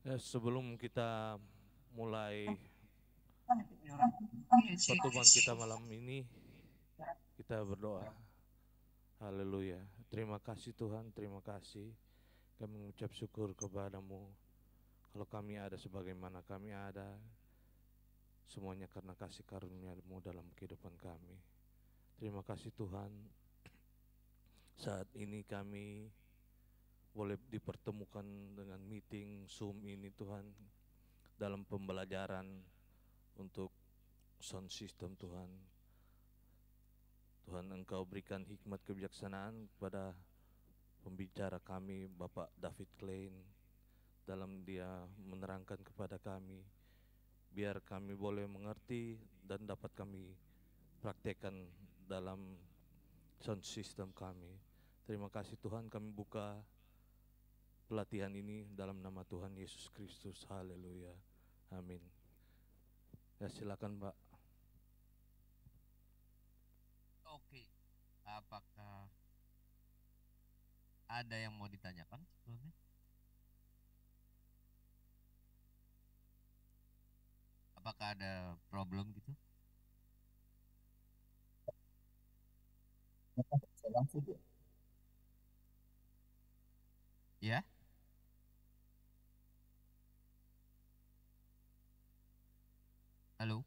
Ya, sebelum kita mulai pertemuan kita malam ini, kita berdoa. Haleluya. Terima kasih Tuhan, terima kasih. Kami mengucap syukur kepadamu. Kalau kami ada sebagaimana kami ada, semuanya karena kasih karunia-Mu dalam kehidupan kami. Terima kasih Tuhan, saat ini kami boleh dipertemukan dengan meeting Zoom ini Tuhan, dalam pembelajaran untuk sound system Tuhan. Tuhan, Engkau berikan hikmat kebijaksanaan kepada pembicara kami Bapak David Klein dalam dia menerangkan kepada kami, biar kami boleh mengerti dan dapat kami praktekkan dalam sound system kami. Terima kasih Tuhan, kami buka pelatihan ini dalam nama Tuhan Yesus Kristus. Haleluya. Amin. Ya, silakan Pak. Oke, apakah ada yang mau ditanyakan sebelumnya? Apakah ada problem gitu? Ya, halo.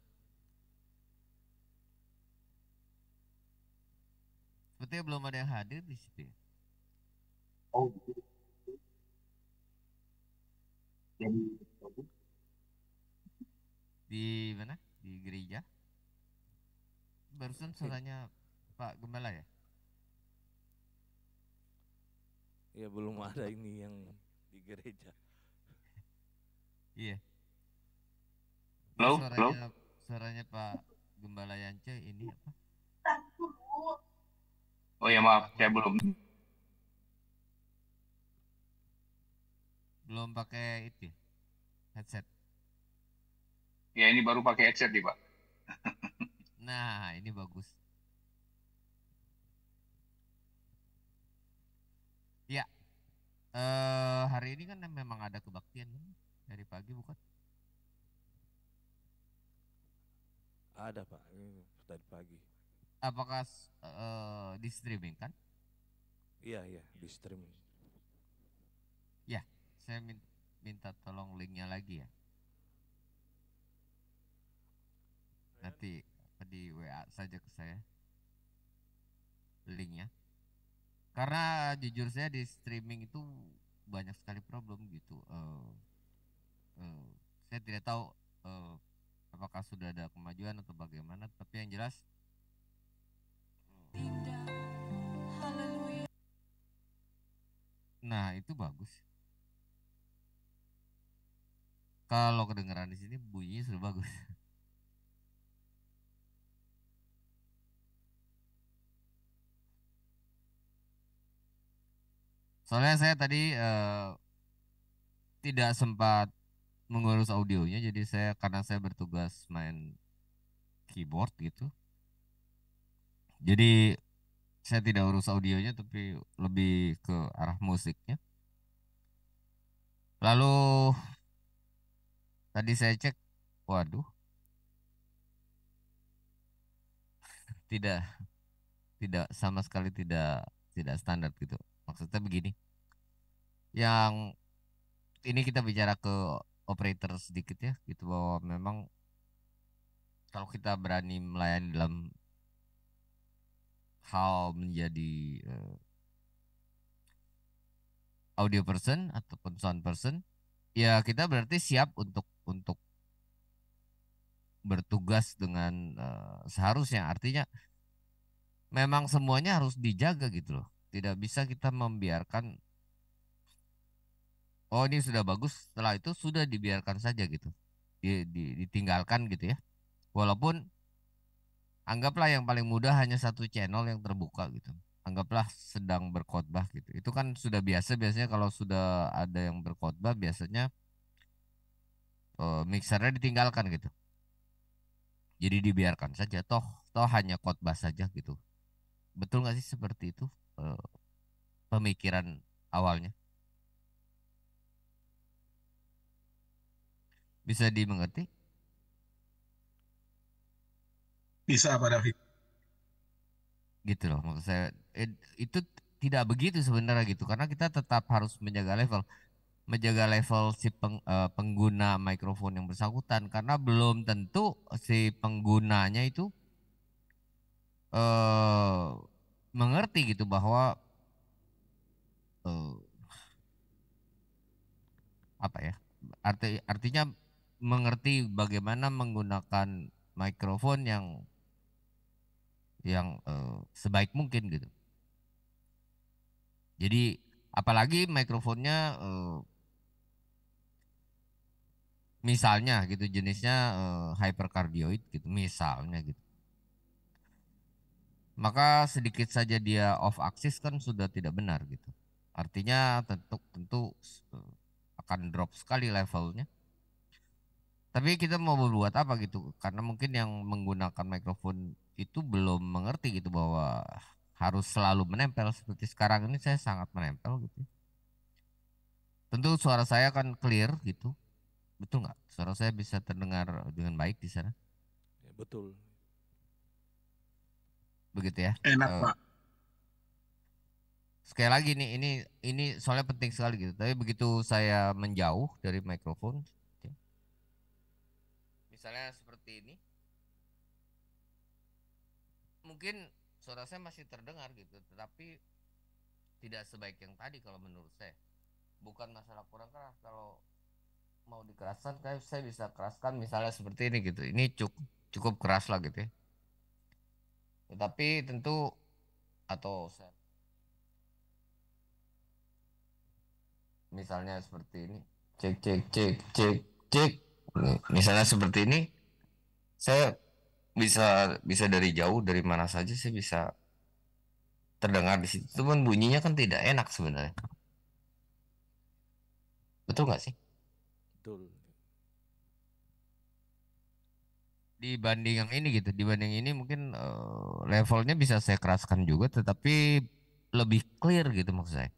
Sepertinya belum ada yang hadir di situ ya. Oh, jadi Di mana? Di gereja. Barusan suaranya Pak Gembala ya? Ya, belum ada ini yang di gereja. Iya. Ini halo, halo. suaranya Pak Gembala Yance ini apa? Oh ya maaf, saya Takut belum. belum pakai itu ya, headset. Ya ini baru pakai headset nih Pak. Nah, ini bagus. Ya, hari ini kan memang ada kebaktian kan? Dari pagi bukan? Ada Pak, ini tadi pagi. Apakah di streaming kan? Iya, iya, di streaming. Ya, saya minta tolong linknya lagi ya. Nanti di WA saja ke saya linknya. Karena jujur saya di streaming itu banyak sekali problem gitu. Eh, saya tidak tahu eh, apakah sudah ada kemajuan atau bagaimana. Tapi yang jelas, nah itu bagus. Kalau kedengaran di sini bunyinya sudah bagus. Soalnya saya tadi tidak sempat mengurus audionya, jadi saya karena saya bertugas main keyboard gitu. Jadi saya tidak urus audionya tapi lebih ke arah musiknya. Lalu tadi saya cek, waduh, tidak tidak sama sekali tidak standar gitu. Maksudnya begini, yang ini kita bicara ke operator sedikit ya, gitu bahwa memang kalau kita berani melayani dalam hal menjadi audio person ataupun sound person, ya kita berarti siap untuk bertugas dengan seharusnya. Artinya memang semuanya harus dijaga gitu loh. Tidak bisa kita membiarkan, oh ini sudah bagus, setelah itu sudah dibiarkan saja gitu. Ditinggalkan gitu ya. Walaupun anggaplah yang paling mudah hanya satu channel yang terbuka gitu. Anggaplah sedang berkhotbah gitu. Itu kan sudah biasa, biasanya kalau sudah ada yang berkhotbah biasanya mixernya ditinggalkan gitu. Jadi dibiarkan saja, toh toh hanya khotbah saja gitu. Betul nggak sih seperti itu eh, pemikiran awalnya? Bisa dimengerti? Bisa Pak David. Gitu loh maksud saya. Itu tidak begitu sebenarnya gitu karena kita tetap harus menjaga level si pengguna mikrofon yang bersangkutan karena belum tentu si penggunanya itu eh mengerti gitu bahwa eh, apa ya artinya mengerti bagaimana menggunakan mikrofon yang sebaik mungkin gitu. Jadi apalagi mikrofonnya misalnya gitu jenisnya hypercardioid gitu misalnya gitu. Maka sedikit saja dia off axis kan sudah tidak benar gitu. Artinya tentu tentu eh, akan drop sekali levelnya. Tapi kita mau berbuat apa gitu? Karena mungkin yang menggunakan mikrofon itu belum mengerti gitu bahwa harus selalu menempel seperti sekarang ini saya sangat menempel gitu. Tentu suara saya kan clear gitu. Betul nggak? Suara saya bisa terdengar dengan baik di sana. Ya, betul. Begitu ya. Enak Eh, Pak. Sekali lagi nih ini soalnya penting sekali gitu. Tapi begitu saya menjauh dari mikrofon, ya, misalnya seperti ini, mungkin suara saya masih terdengar gitu, tetapi tidak sebaik yang tadi kalau menurut saya. Bukan masalah kurang keras, kalau mau dikeraskan kayak saya bisa keraskan misalnya seperti ini gitu. Ini cukup keras lah gitu ya. Tetapi tentu atau saya misalnya seperti ini, cek cek cek cek cek. Misalnya seperti ini, saya bisa bisa dari jauh dari mana saja saya bisa terdengar di situ. Cuman bunyinya kan tidak enak sebenarnya. Betul nggak sih? Betul. Dibanding yang ini gitu, dibanding ini mungkin levelnya bisa saya keraskan juga, tetapi lebih clear gitu maksud saya.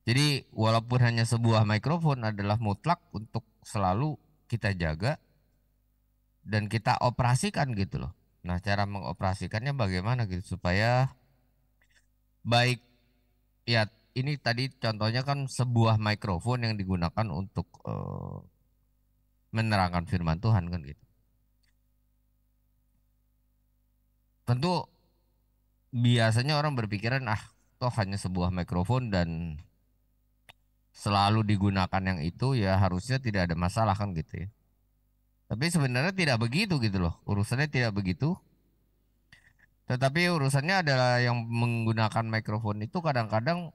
Jadi walaupun hanya sebuah mikrofon adalah mutlak untuk selalu kita jaga dan kita operasikan gitu loh. Nah, cara mengoperasikannya bagaimana gitu supaya baik ya ini tadi contohnya kan sebuah mikrofon yang digunakan untuk menerangkan firman Tuhan kan gitu. Tentu biasanya orang berpikiran toh hanya sebuah mikrofon dan selalu digunakan yang itu ya harusnya tidak ada masalah kan gitu ya. Tapi sebenarnya tidak begitu gitu loh. Urusannya tidak begitu. Tetapi urusannya adalah yang menggunakan mikrofon itu kadang-kadang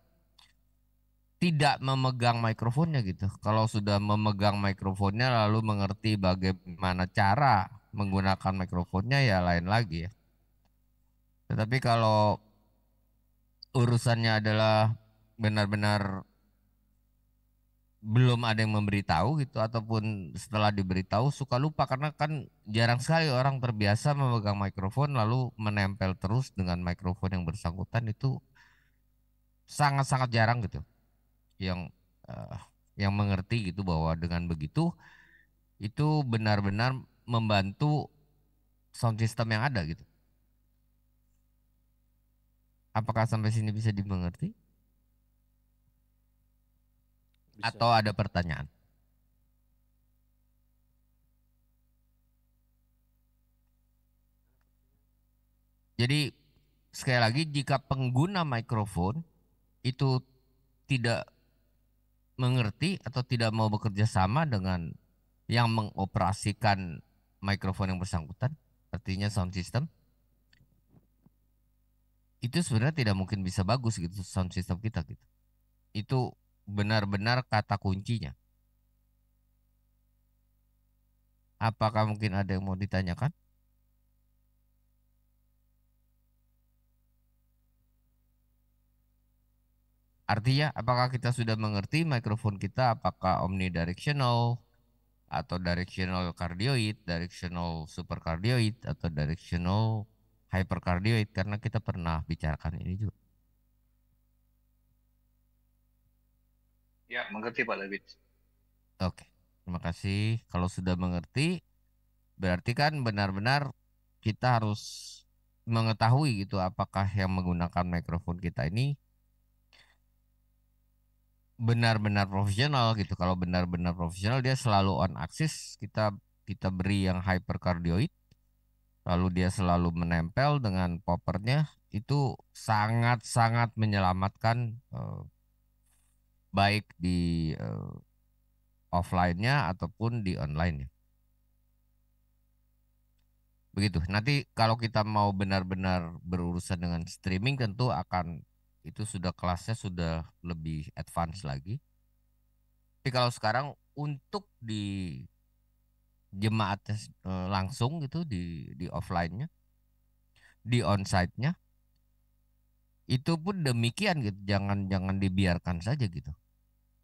tidak memegang mikrofonnya gitu. Kalau sudah memegang mikrofonnya lalu mengerti bagaimana cara menggunakan mikrofonnya ya lain lagi ya. Tetapi kalau urusannya adalah benar-benar belum ada yang memberitahu gitu ataupun setelah diberitahu suka lupa karena kan jarang sekali orang terbiasa memegang mikrofon lalu menempel terus dengan mikrofon yang bersangkutan itu sangat-sangat jarang gitu yang eh, yang mengerti gitu bahwa dengan begitu itu benar-benar membantu sound system yang ada gitu. Apakah sampai sini bisa dimengerti Bisa. atau ada pertanyaan? Jadi sekali lagi jika pengguna mikrofon itu tidak mengerti atau tidak mau bekerja sama dengan yang mengoperasikan mikrofon yang bersangkutan, artinya sound system, itu sebenarnya tidak mungkin bisa bagus gitu sound system kita gitu. Itu benar-benar kata kuncinya. Apakah mungkin ada yang mau ditanyakan? Artinya, apakah kita sudah mengerti mikrofon kita apakah omnidirectional atau directional cardioid, directional supercardioid atau directional hypercardioid karena kita pernah bicarakan ini juga. Ya, mengerti Pak David. Oke, terima kasih. Kalau sudah mengerti, berarti kan benar-benar kita harus mengetahui gitu apakah yang menggunakan mikrofon kita ini benar-benar profesional gitu. Kalau benar-benar profesional dia selalu on axis, kita kita beri yang hypercardioid, lalu dia selalu menempel dengan poppernya, itu sangat-sangat menyelamatkan baik di offline-nya ataupun di online-nya. Begitu. Nanti kalau kita mau benar-benar berurusan dengan streaming tentu akan itu sudah kelasnya sudah lebih advance lagi. Tapi kalau sekarang untuk di jemaatnya langsung gitu di offline-nya, di onsite-nya itu pun demikian gitu. Jangan dibiarkan saja gitu.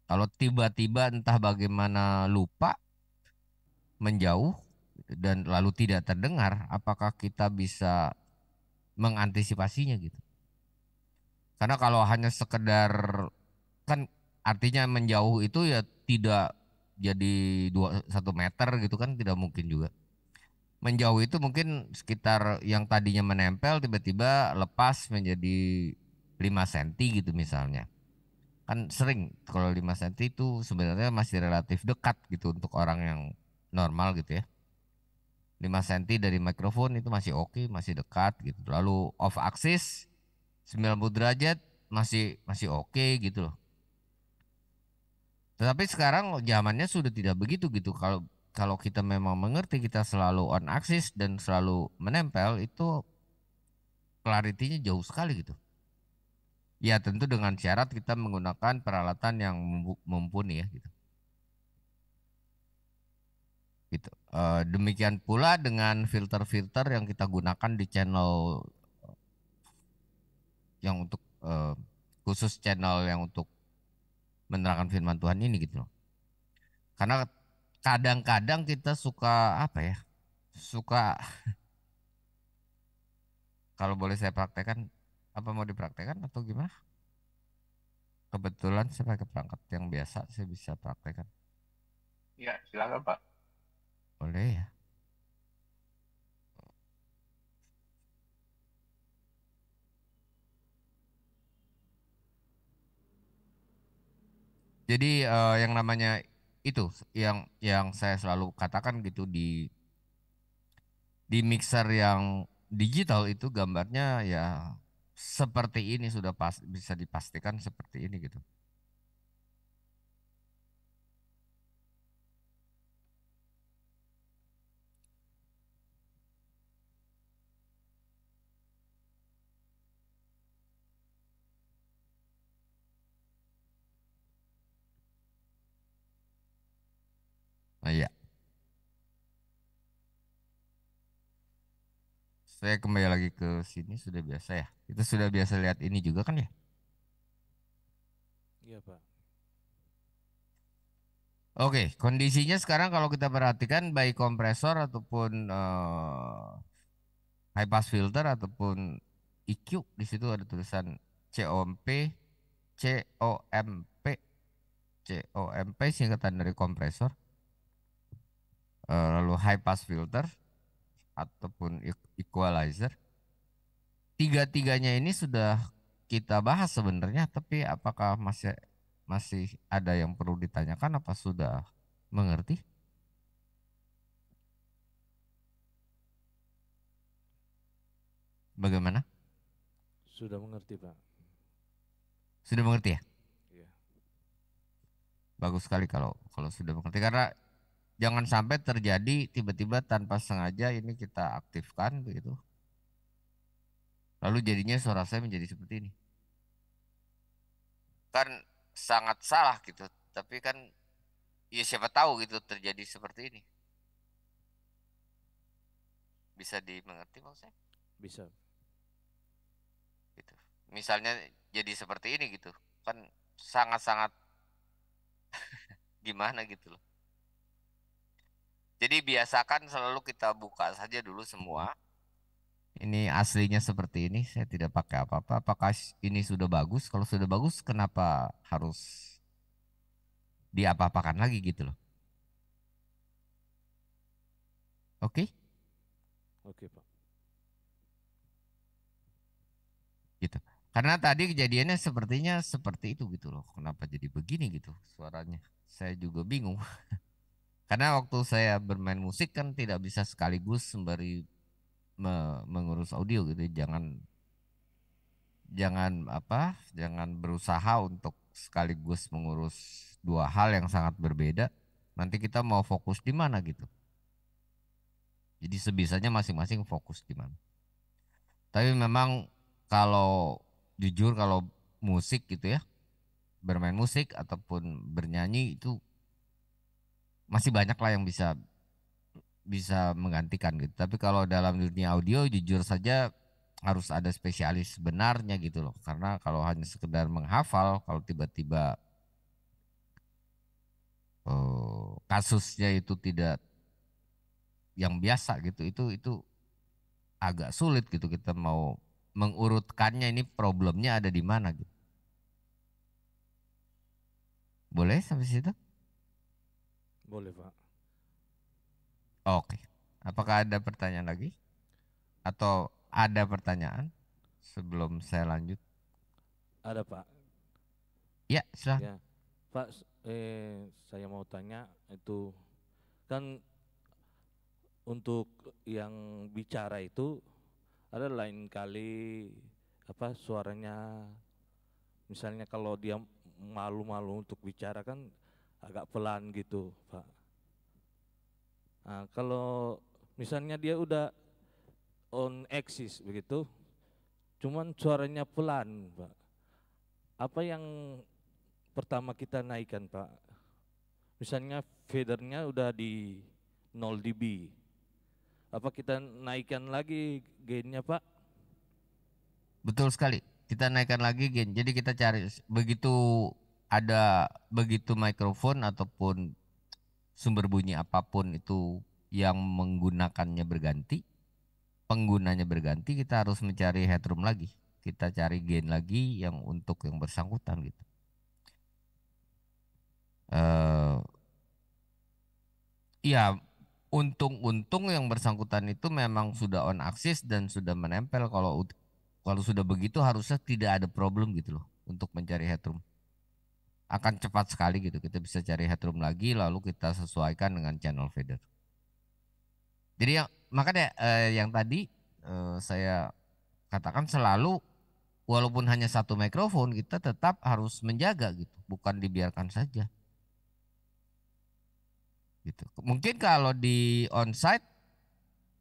Kalau tiba-tiba entah bagaimana lupa menjauh dan lalu tidak terdengar, apakah kita bisa mengantisipasinya gitu? Karena kalau hanya sekedar kan artinya menjauh itu ya tidak jadi 1 meter gitu kan tidak mungkin juga. Menjauh itu mungkin sekitar yang tadinya menempel tiba-tiba lepas menjadi 5 senti gitu misalnya. Kan sering kalau 5 senti itu sebenarnya masih relatif dekat gitu untuk orang yang normal gitu ya. 5 senti dari mikrofon itu masih oke, masih dekat gitu. Lalu off axis 90 derajat masih masih oke gitu loh. Tetapi sekarang zamannya sudah tidak begitu gitu. Kalau kalau kita memang mengerti kita selalu on axis dan selalu menempel itu clarity-nya jauh sekali gitu. Ya tentu dengan syarat kita menggunakan peralatan yang mumpuni ya gitu. Gitu. Demikian pula dengan filter-filter yang kita gunakan di channel yang untuk khusus channel yang untuk menerangkan firman Tuhan ini gitu loh. Karena kadang-kadang kita suka apa ya? Suka kalau boleh saya praktekkan apa mau dipraktekkan atau gimana? Kebetulan saya pakai perangkat yang biasa saya bisa praktekkan. Ya, silakan Pak. Boleh ya. Jadi yang namanya itu yang saya selalu katakan gitu di mixer yang digital itu gambarnya ya seperti ini sudah pas bisa dipastikan seperti ini gitu. Nah, ya, saya kembali lagi ke sini sudah biasa ya. Itu sudah biasa lihat ini juga kan ya? Iya Pak. Oke, kondisinya sekarang kalau kita perhatikan baik kompresor ataupun high pass filter ataupun EQ di situ ada tulisan COMP, COMP, COMP singkatan dari kompresor, lalu high pass filter ataupun equalizer. Tiga-tiganya ini sudah kita bahas sebenarnya, tapi apakah masih masih ada yang perlu ditanyakan apa sudah mengerti? Bagaimana? Sudah mengerti Pak. Sudah mengerti ya? Iya. Bagus sekali kalau kalau sudah mengerti karena jangan sampai terjadi tiba-tiba tanpa sengaja ini kita aktifkan begitu. Lalu jadinya suara saya menjadi seperti ini. Kan sangat salah gitu. Tapi kan ya siapa tahu gitu terjadi seperti ini. Bisa dimengerti maksud saya? Bisa. Gitu. Misalnya jadi seperti ini gitu. Kan sangat-sangat gimana gitu loh. Jadi biasakan selalu kita buka saja dulu semua. Ini aslinya seperti ini, saya tidak pakai apa-apa. Apakah ini sudah bagus? Kalau sudah bagus, kenapa harus diapa-apakan lagi gitu loh? Oke Pak. gitu. Karena tadi kejadiannya sepertinya seperti itu gitu loh. Kenapa jadi begini gitu suaranya? Saya juga bingung. Karena waktu saya bermain musik kan tidak bisa sekaligus sembari mengurus audio gitu. Jangan jangan apa? Jangan berusaha untuk sekaligus mengurus dua hal yang sangat berbeda. Nanti kita mau fokus di mana gitu. Jadi sebisanya masing-masing fokus di mana. Tapi memang kalau jujur kalau musik gitu ya, bermain musik ataupun bernyanyi itu masih banyak lah yang bisa bisa menggantikan gitu. Tapi kalau dalam dunia audio jujur saja harus ada spesialis sebenarnya gitu loh. Karena kalau hanya sekedar menghafal, kalau tiba-tiba kasusnya itu tidak yang biasa gitu, itu agak sulit gitu kita mau mengurutkannya ini problemnya ada di mana gitu. Boleh sampai situ? Boleh Pak. Oke. Apakah ada pertanyaan lagi? Atau ada pertanyaan sebelum saya lanjut? Ada Pak. Ya, silahkan. Ya Pak, saya mau tanya itu kan untuk yang bicara itu ada lain kali apa suaranya, misalnya kalau dia malu-malu untuk bicara kan agak pelan gitu Pak. Nah, kalau misalnya dia udah on axis begitu, cuman suaranya pelan Pak. Apa yang pertama kita naikkan Pak? Misalnya fadernya udah di 0 dB. Apa kita naikkan lagi gainnya Pak? Betul sekali. Kita naikkan lagi gain. Jadi kita cari begitu ada begitu mikrofon ataupun sumber bunyi apapun itu yang menggunakannya berganti, penggunanya berganti, kita harus mencari headroom lagi. Kita cari gain lagi yang untuk yang bersangkutan gitu. Eh ya, untung-untung yang bersangkutan itu memang sudah on axis dan sudah menempel. Kalau sudah begitu harusnya tidak ada problem gitu loh untuk mencari headroom. Akan cepat sekali gitu. Kita bisa cari headroom lagi lalu kita sesuaikan dengan channel fader. Jadi makanya yang tadi saya katakan selalu walaupun hanya satu mikrofon kita tetap harus menjaga gitu, bukan dibiarkan saja gitu. Mungkin kalau di onsite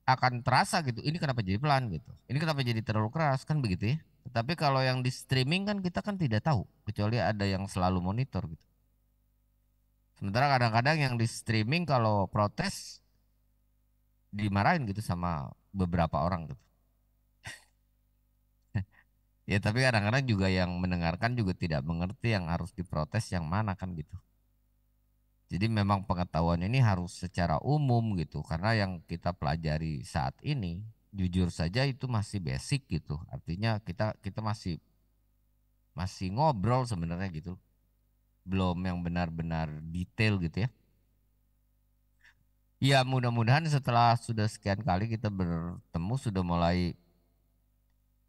akan terasa gitu. Ini kenapa jadi pelan gitu. Ini kenapa jadi terlalu keras kan begitu ya. Tetapi kalau yang di streaming kan kita kan tidak tahu kecuali ada yang selalu monitor gitu. Sementara kadang-kadang yang di streaming kalau protes dimarahin gitu sama beberapa orang gitu. Ya tapi kadang-kadang juga yang mendengarkan juga tidak mengerti yang harus diprotes yang mana kan gitu. Jadi memang pengetahuan ini harus secara umum gitu karena yang kita pelajari saat ini jujur saja itu masih basic gitu. Artinya kita kita masih masih ngobrol sebenarnya gitu. Belum yang benar-benar detail gitu ya. Ya mudah-mudahan setelah sudah sekian kali kita bertemu sudah mulai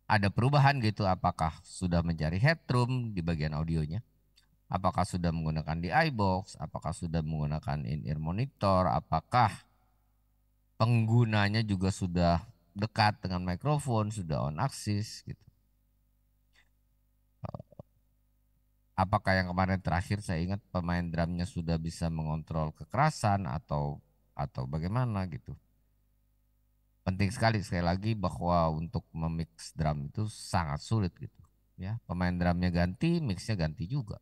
ada perubahan gitu. Apakah sudah mencari headroom di bagian audionya? Apakah sudah menggunakan di iBox? Apakah sudah menggunakan in-ear monitor? Apakah penggunanya juga sudah dekat dengan mikrofon, sudah on axis gitu. Apakah yang kemarin terakhir saya ingat pemain drumnya sudah bisa mengontrol kekerasan atau bagaimana gitu. Penting sekali lagi bahwa untuk memix drum itu sangat sulit gitu. Ya, pemain drumnya ganti, mixnya ganti juga.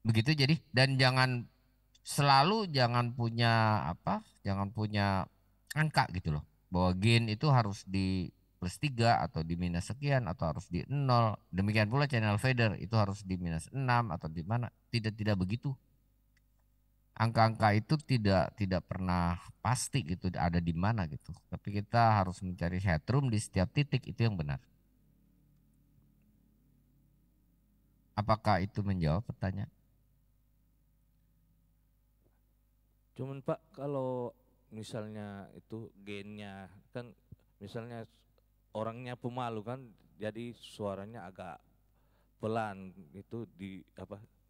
Begitu jadi dan jangan punya apa? Jangan punya angka gitu loh. Bahwa gain itu harus di plus 3 atau di minus sekian atau harus di nol. Demikian pula channel fader itu harus di minus 6 atau di mana. Tidak begitu. Angka-angka itu tidak pernah pasti gitu ada di mana gitu. Tapi kita harus mencari headroom di setiap titik itu yang benar. Apakah itu menjawab pertanyaan? Cuman Pak, kalau misalnya itu gainnya kan, misalnya orangnya pemalu kan, jadi suaranya agak pelan itu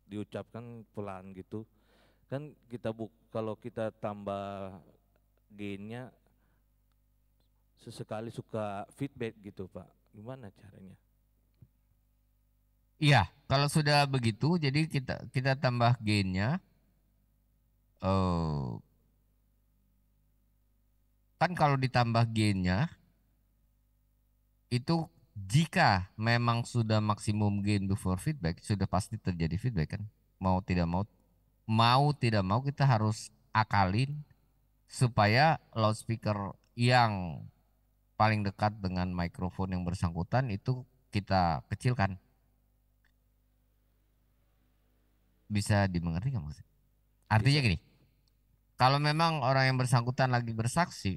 diucapkan pelan gitu kan. Kalau kita tambah gainnya, sesekali suka feedback gitu Pak, gimana caranya? Iya, kalau sudah begitu, jadi kita tambah gainnya. eh Kan kalau ditambah gainnya itu jika memang sudah maksimum gain before feedback, sudah pasti terjadi feedback kan. Mau tidak mau, kita harus akalin supaya loudspeaker yang paling dekat dengan mikrofon yang bersangkutan itu kita kecilkan. Bisa dimengerti nggak maksudnya? Artinya Bisa. gini, kalau memang orang yang bersangkutan lagi bersaksi,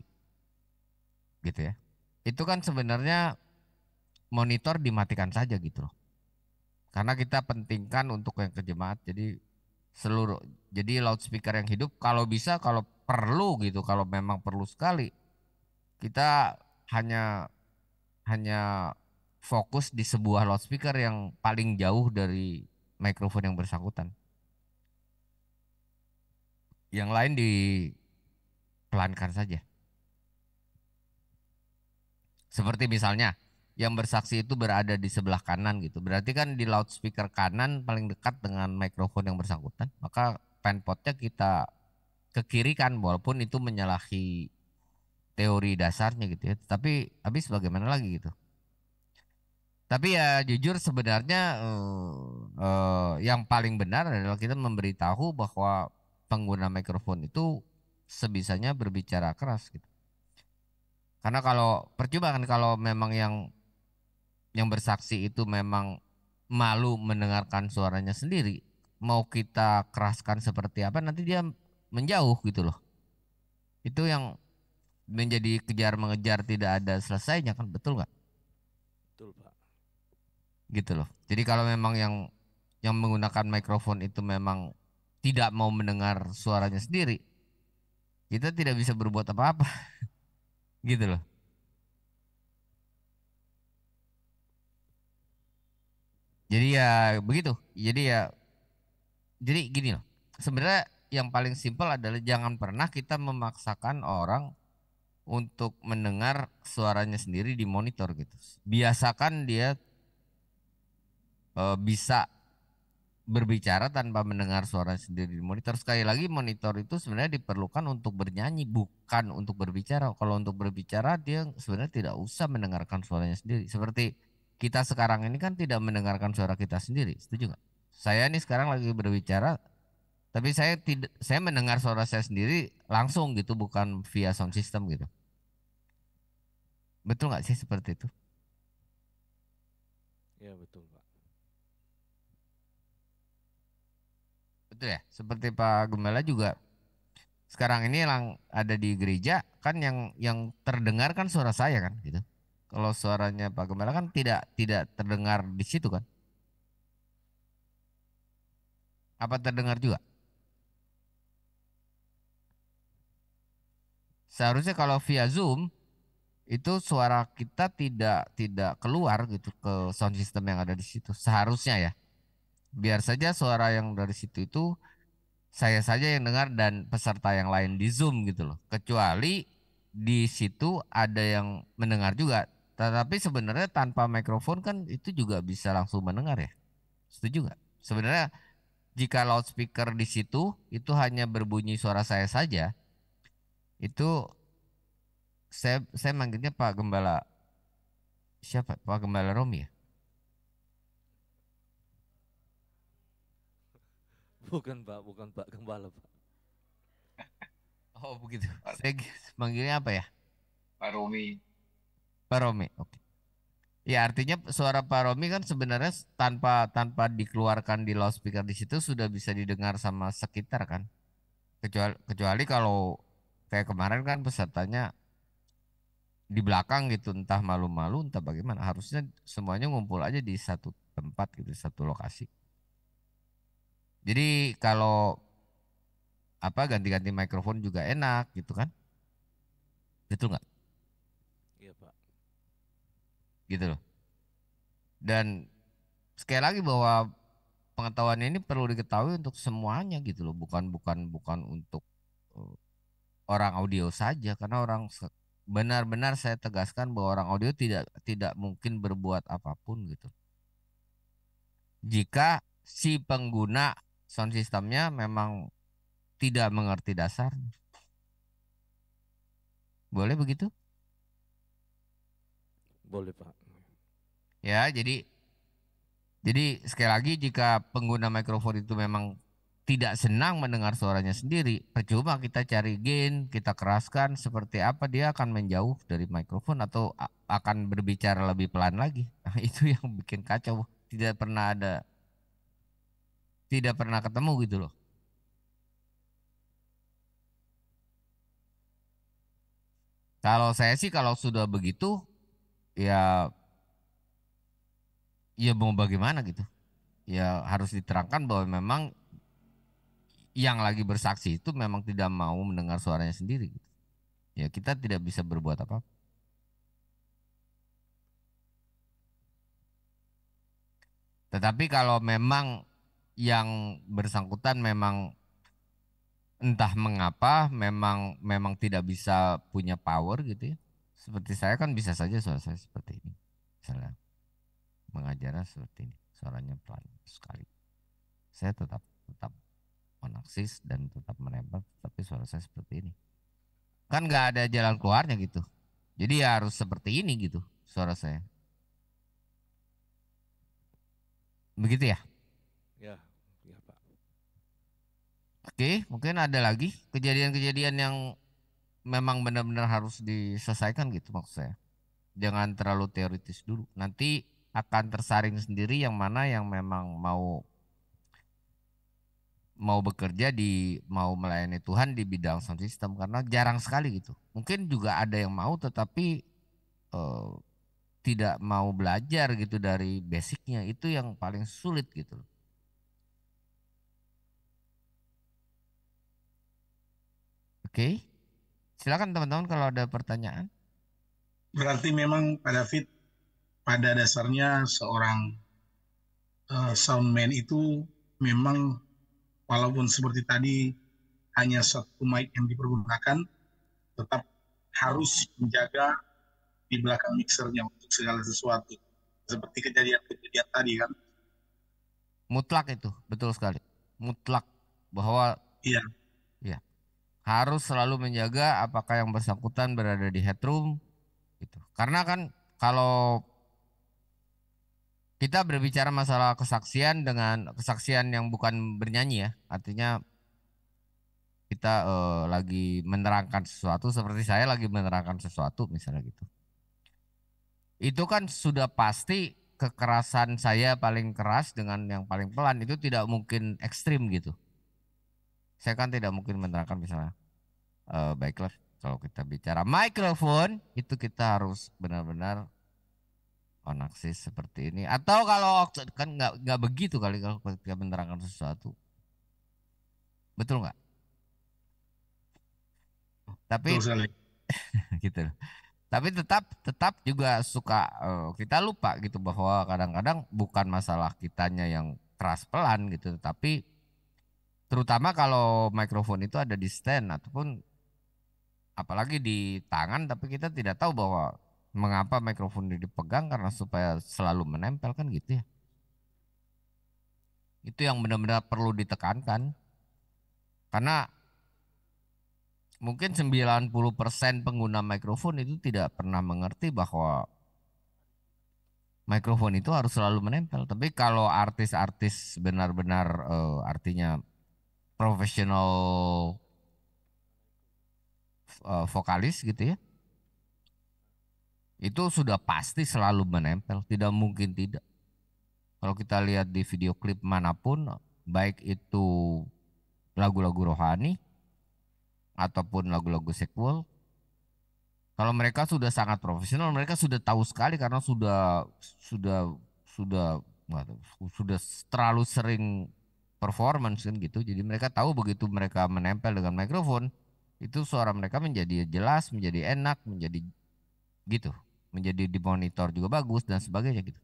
gitu ya, itu kan sebenarnya monitor dimatikan saja gitu loh. Karena kita pentingkan untuk yang ke jemaat, jadi loudspeaker yang hidup kalau bisa, kalau perlu gitu, kalau memang perlu sekali, kita hanya hanya fokus di sebuah loudspeaker yang paling jauh dari mikrofon yang bersangkutan. Yang lain dipelankan saja. Seperti misalnya yang bersaksi itu berada di sebelah kanan gitu. Berarti kan di loudspeaker kanan paling dekat dengan mikrofon yang bersangkutan. Maka penpotnya kita ke kiri kan, walaupun itu menyalahi teori dasarnya gitu ya. Tapi habis bagaimana lagi gitu. Tapi ya jujur sebenarnya yang paling benar adalah kita memberitahu bahwa pengguna mikrofon itu sebisanya berbicara keras gitu. Karena kalau percuma kan kalau memang yang bersaksi itu memang malu mendengarkan suaranya sendiri, mau kita keraskan seperti apa nanti dia menjauh gitu loh. Itu yang menjadi kejar mengejar tidak ada selesainya kan, betul nggak? Betul Pak. Gitu loh. Jadi kalau memang yang menggunakan mikrofon itu memang tidak mau mendengar suaranya sendiri, kita tidak bisa berbuat apa-apa. Gitu loh. Jadi ya begitu. Jadi gini loh. Sebenarnya yang paling simpel adalah jangan pernah kita memaksakan orang untuk mendengar suaranya sendiri di monitor gitu. Biasakan dia bisa berbicara tanpa mendengar suara sendiri di monitor. Sekali lagi monitor itu sebenarnya diperlukan untuk bernyanyi, bukan untuk berbicara. Kalau untuk berbicara dia sebenarnya tidak usah mendengarkan suaranya sendiri. Seperti kita sekarang ini kan tidak mendengarkan suara kita sendiri. Setuju nggak? Saya ini sekarang lagi berbicara, tapi saya mendengar suara saya sendiri langsung gitu, bukan via sound system gitu. Betul nggak sih seperti itu? Ya betul Pak. Betul ya. Seperti Pak Gembala juga sekarang ini yang ada di gereja kan yang terdengar kan suara saya kan gitu. Kalau suaranya Pak Gembala kan tidak terdengar di situ kan. Apa terdengar juga? Seharusnya kalau via Zoom itu suara kita tidak keluar gitu ke sound system yang ada di situ. Seharusnya ya. Biar saja suara yang dari situ itu saya saja yang dengar dan peserta yang lain di Zoom gitu loh. Kecuali di situ ada yang mendengar juga. Tetapi sebenarnya tanpa mikrofon kan itu juga bisa langsung mendengar ya. Setuju nggak? Sebenarnya jika loudspeaker di situ itu hanya berbunyi suara saya saja, itu saya manggilnya Pak Gembala siapa? Pak Gembala Romi ya? Bukan Pak Gembala Pak. Oh begitu. Pak, Saya manggilnya apa ya? Pak Romi. Pak Romi. Oke. Ya artinya suara Pak Romi kan sebenarnya tanpa dikeluarkan di loudspeaker di situ sudah bisa didengar sama sekitar kan. Kecuali kalau kayak kemarin kan pesertanya di belakang gitu, entah malu-malu entah bagaimana. Harusnya semuanya ngumpul aja di satu tempat gitu, satu lokasi. Jadi kalau ganti-ganti mikrofon juga enak gitu kan? Betul nggak? Iya Pak. Gitu loh. Dan sekali lagi bahwa pengetahuan ini perlu diketahui untuk semuanya gitu loh, bukan untuk eh, orang audio saja, karena benar-benar saya tegaskan bahwa orang audio tidak tidak mungkin berbuat apapun gitu. Jika si pengguna sound systemnya memang tidak mengerti dasarnya. Boleh begitu? Boleh Pak. Ya, jadi sekali lagi jika pengguna mikrofon itu memang tidak senang mendengar suaranya sendiri, percuma kita cari gain, kita keraskan seperti apa, dia akan menjauh dari mikrofon atau akan berbicara lebih pelan lagi. Nah, itu yang bikin kacau. Tidak pernah ketemu gitu loh. Kalau saya sih kalau sudah begitu ya ya mau bagaimana gitu. Ya harus diterangkan bahwa memang yang lagi bersaksi itu memang tidak mau mendengar suaranya sendiri gitu. Ya kita tidak bisa berbuat apa-apa. Tetapi kalau memang yang bersangkutan memang entah mengapa memang tidak bisa punya power gitu ya. Seperti saya kan bisa saja suara saya seperti ini. Misalnya mengajarnya seperti ini, suaranya pelan sekali. Saya tetap monaksis dan tetap menembak, tapi suara saya seperti ini. Kan nggak ada jalan keluarnya gitu. Jadi ya harus seperti ini gitu suara saya. Begitu ya? Ya, ya Pak. Oke, mungkin ada lagi kejadian-kejadian yang memang benar-benar harus diselesaikan gitu maksud saya. Jangan terlalu teoritis dulu. Nanti akan tersaring sendiri yang mana yang memang mau bekerja mau melayani Tuhan di bidang sound system karena jarang sekali gitu. Mungkin juga ada yang mau tetapi eh, tidak mau belajar gitu dari basicnya itu yang paling sulit gitu loh. Oke, silakan teman-teman kalau ada pertanyaan. Berarti memang Pak David pada dasarnya seorang soundman itu memang walaupun seperti tadi hanya satu mic yang dipergunakan, tetap harus menjaga di belakang mixernya untuk segala sesuatu. Seperti kejadian-kejadian tadi kan. Mutlak itu, betul sekali. Mutlak bahwa Iya, ya harus selalu menjaga apakah yang bersangkutan berada di headroom gitu. Karena kan kalau kita berbicara masalah kesaksian dengan kesaksian yang bukan bernyanyi ya, artinya kita lagi menerangkan sesuatu seperti saya lagi menerangkan sesuatu misalnya gitu. Itu kan sudah pasti kekerasan saya paling keras dengan yang paling pelan itu tidak mungkin ekstrim gitu. Saya kan tidak mungkin menerangkan misalnya baiklah kalau kita bicara mikrofon itu kita harus benar-benar onaksis seperti ini atau kalau kan nggak begitu kali kalau kita menerangkan sesuatu. Betul nggak? Tapi betul sekali. gitu. Tapi tetap juga suka kita lupa gitu bahwa kadang-kadang bukan masalah kitanya yang keras pelan gitu, tapi terutama kalau mikrofon itu ada di stand ataupun apalagi di tangan, tapi kita tidak tahu bahwa mengapa mikrofon ini dipegang karena supaya selalu menempel kan gitu ya. Itu yang benar-benar perlu ditekankan karena mungkin 90% pengguna mikrofon itu tidak pernah mengerti bahwa mikrofon itu harus selalu menempel. Tapi kalau artis-artis benar-benar artinya profesional vokalis gitu ya, itu sudah pasti selalu menempel, tidak mungkin tidak. Kalau kita lihat di video klip manapun, baik itu lagu-lagu rohani ataupun lagu-lagu sekuler, kalau mereka sudah sangat profesional, mereka sudah tahu sekali karena sudah sudah sudah terlalu sering performance kan gitu. Jadi mereka tahu begitu mereka menempel dengan mikrofon itu suara mereka menjadi jelas, menjadi enak, menjadi gitu, menjadi dimonitor juga bagus dan sebagainya gitu.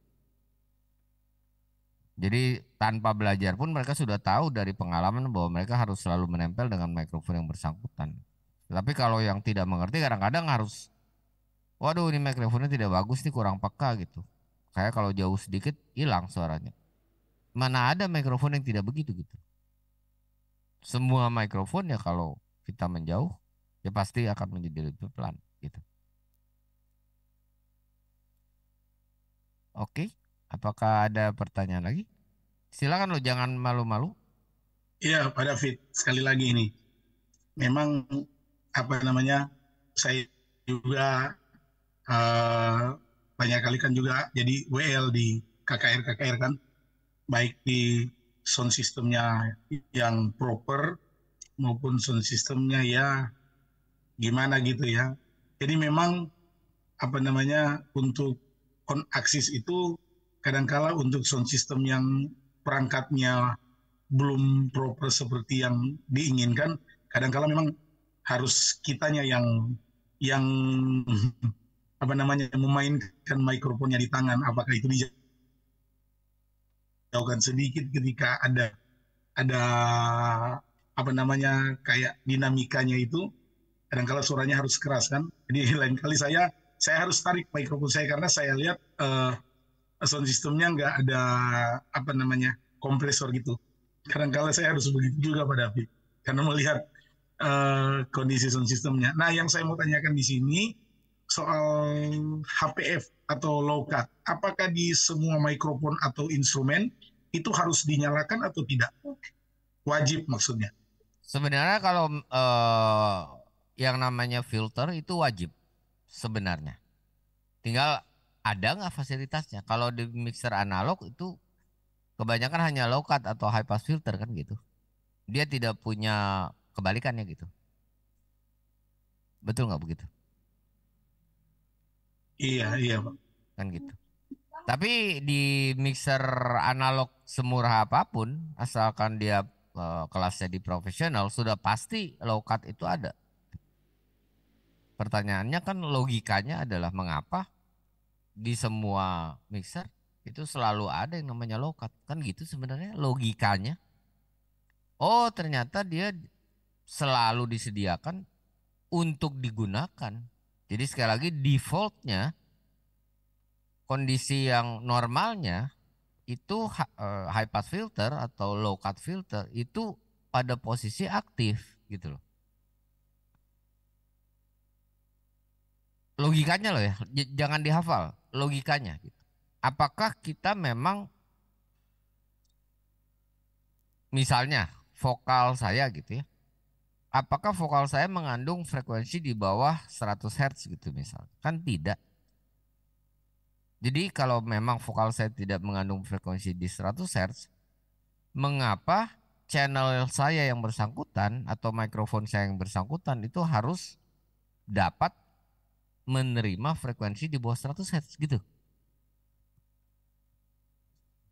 Jadi tanpa belajar pun mereka sudah tahu dari pengalaman bahwa mereka harus selalu menempel dengan mikrofon yang bersangkutan. Tapi kalau yang tidak mengerti kadang-kadang harus, waduh ini mikrofonnya tidak bagus nih, kurang peka gitu. Kayak kalau jauh sedikit hilang suaranya. Mana ada mikrofon yang tidak begitu gitu. Semua mikrofon ya kalau kita menjauh ya pasti akan menjadi lebih pelan gitu. Oke, apakah ada pertanyaan lagi? Silakan lo, jangan malu-malu. Iya, Pak David, sekali lagi ini. Memang apa namanya, saya juga banyak kali kan juga jadi WL di KKR kan, baik di sound systemnya yang proper maupun sound systemnya ya gimana gitu ya. Jadi memang apa namanya, untuk on axis itu kadangkala untuk sound system yang perangkatnya belum proper seperti yang diinginkan, kadangkala memang harus kitanya yang apa namanya, memainkan mikrofonnya di tangan, apakah itu dijauhkan sedikit ketika ada apa namanya kayak dinamikanya itu, kadangkala suaranya harus keras kan. Jadi lain kali saya harus tarik mikrofon saya karena saya lihat sound systemnya nggak ada apa namanya kompresor gitu. Kadangkala saya harus begitu juga Pak David karena melihat kondisi sound systemnya. Nah, yang saya mau tanyakan di sini soal HPF atau low cut, apakah di semua mikrofon atau instrumen itu harus dinyalakan atau tidak? Wajib maksudnya. Sebenarnya kalau yang namanya filter itu wajib sebenarnya. Tinggal ada nggak fasilitasnya. Kalau di mixer analog itu kebanyakan hanya low cut atau high pass filter kan gitu. Dia tidak punya kebalikannya gitu. Betul nggak begitu? Iya Pak. Kan gitu. Tapi di mixer analog semurah apapun, asalkan dia kelasnya di profesional, sudah pasti low cut itu ada. Pertanyaannya kan logikanya adalah mengapa di semua mixer itu selalu ada yang namanya low cut. Kan gitu sebenarnya logikanya. Oh ternyata dia selalu disediakan untuk digunakan. Jadi sekali lagi defaultnya kondisi yang normalnya itu high pass filter atau low cut filter itu pada posisi aktif gitu loh. Logikanya loh ya, jangan dihafal logikanya gitu. Apakah kita memang misalnya vokal saya gitu ya. Apakah vokal saya mengandung frekuensi di bawah 100 Hz gitu misal? Kan tidak. Jadi kalau memang vokal saya tidak mengandung frekuensi di 100 Hz, mengapa channel saya yang bersangkutan atau mikrofon saya yang bersangkutan itu harus dapat menerima frekuensi di bawah 100 Hz gitu?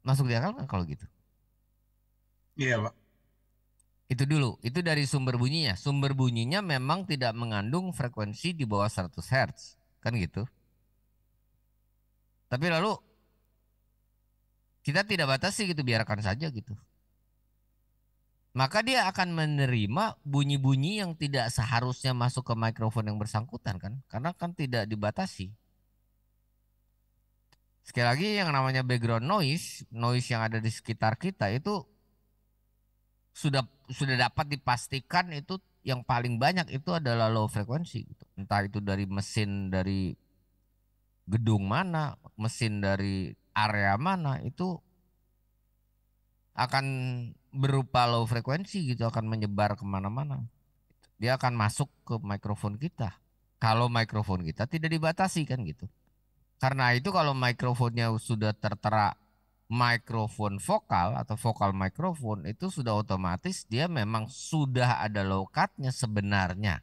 Masuk di akal nggak kalau gitu? Iya Pak. Itu dulu, itu dari sumber bunyinya. Sumber bunyinya memang tidak mengandung frekuensi di bawah 100 Hz, kan gitu. Tapi lalu kita tidak batasi gitu, biarkan saja gitu. Maka dia akan menerima bunyi-bunyi yang tidak seharusnya masuk ke mikrofon yang bersangkutan kan, karena kan tidak dibatasi. Sekali lagi yang namanya background noise yang ada di sekitar kita itu sudah dapat dipastikan itu yang paling banyak itu adalah low frekuensi gitu. Entah itu dari mesin dari gedung mana, mesin dari area mana, itu akan berupa low frekuensi gitu, akan menyebar kemana-mana. Dia akan masuk ke mikrofon kita. Kalau mikrofon kita tidak dibatasi kan gitu. Karena itu kalau mikrofonnya sudah tertera mikrofon vokal atau vokal mikrofon itu sudah otomatis dia memang sudah ada low cut-nya sebenarnya.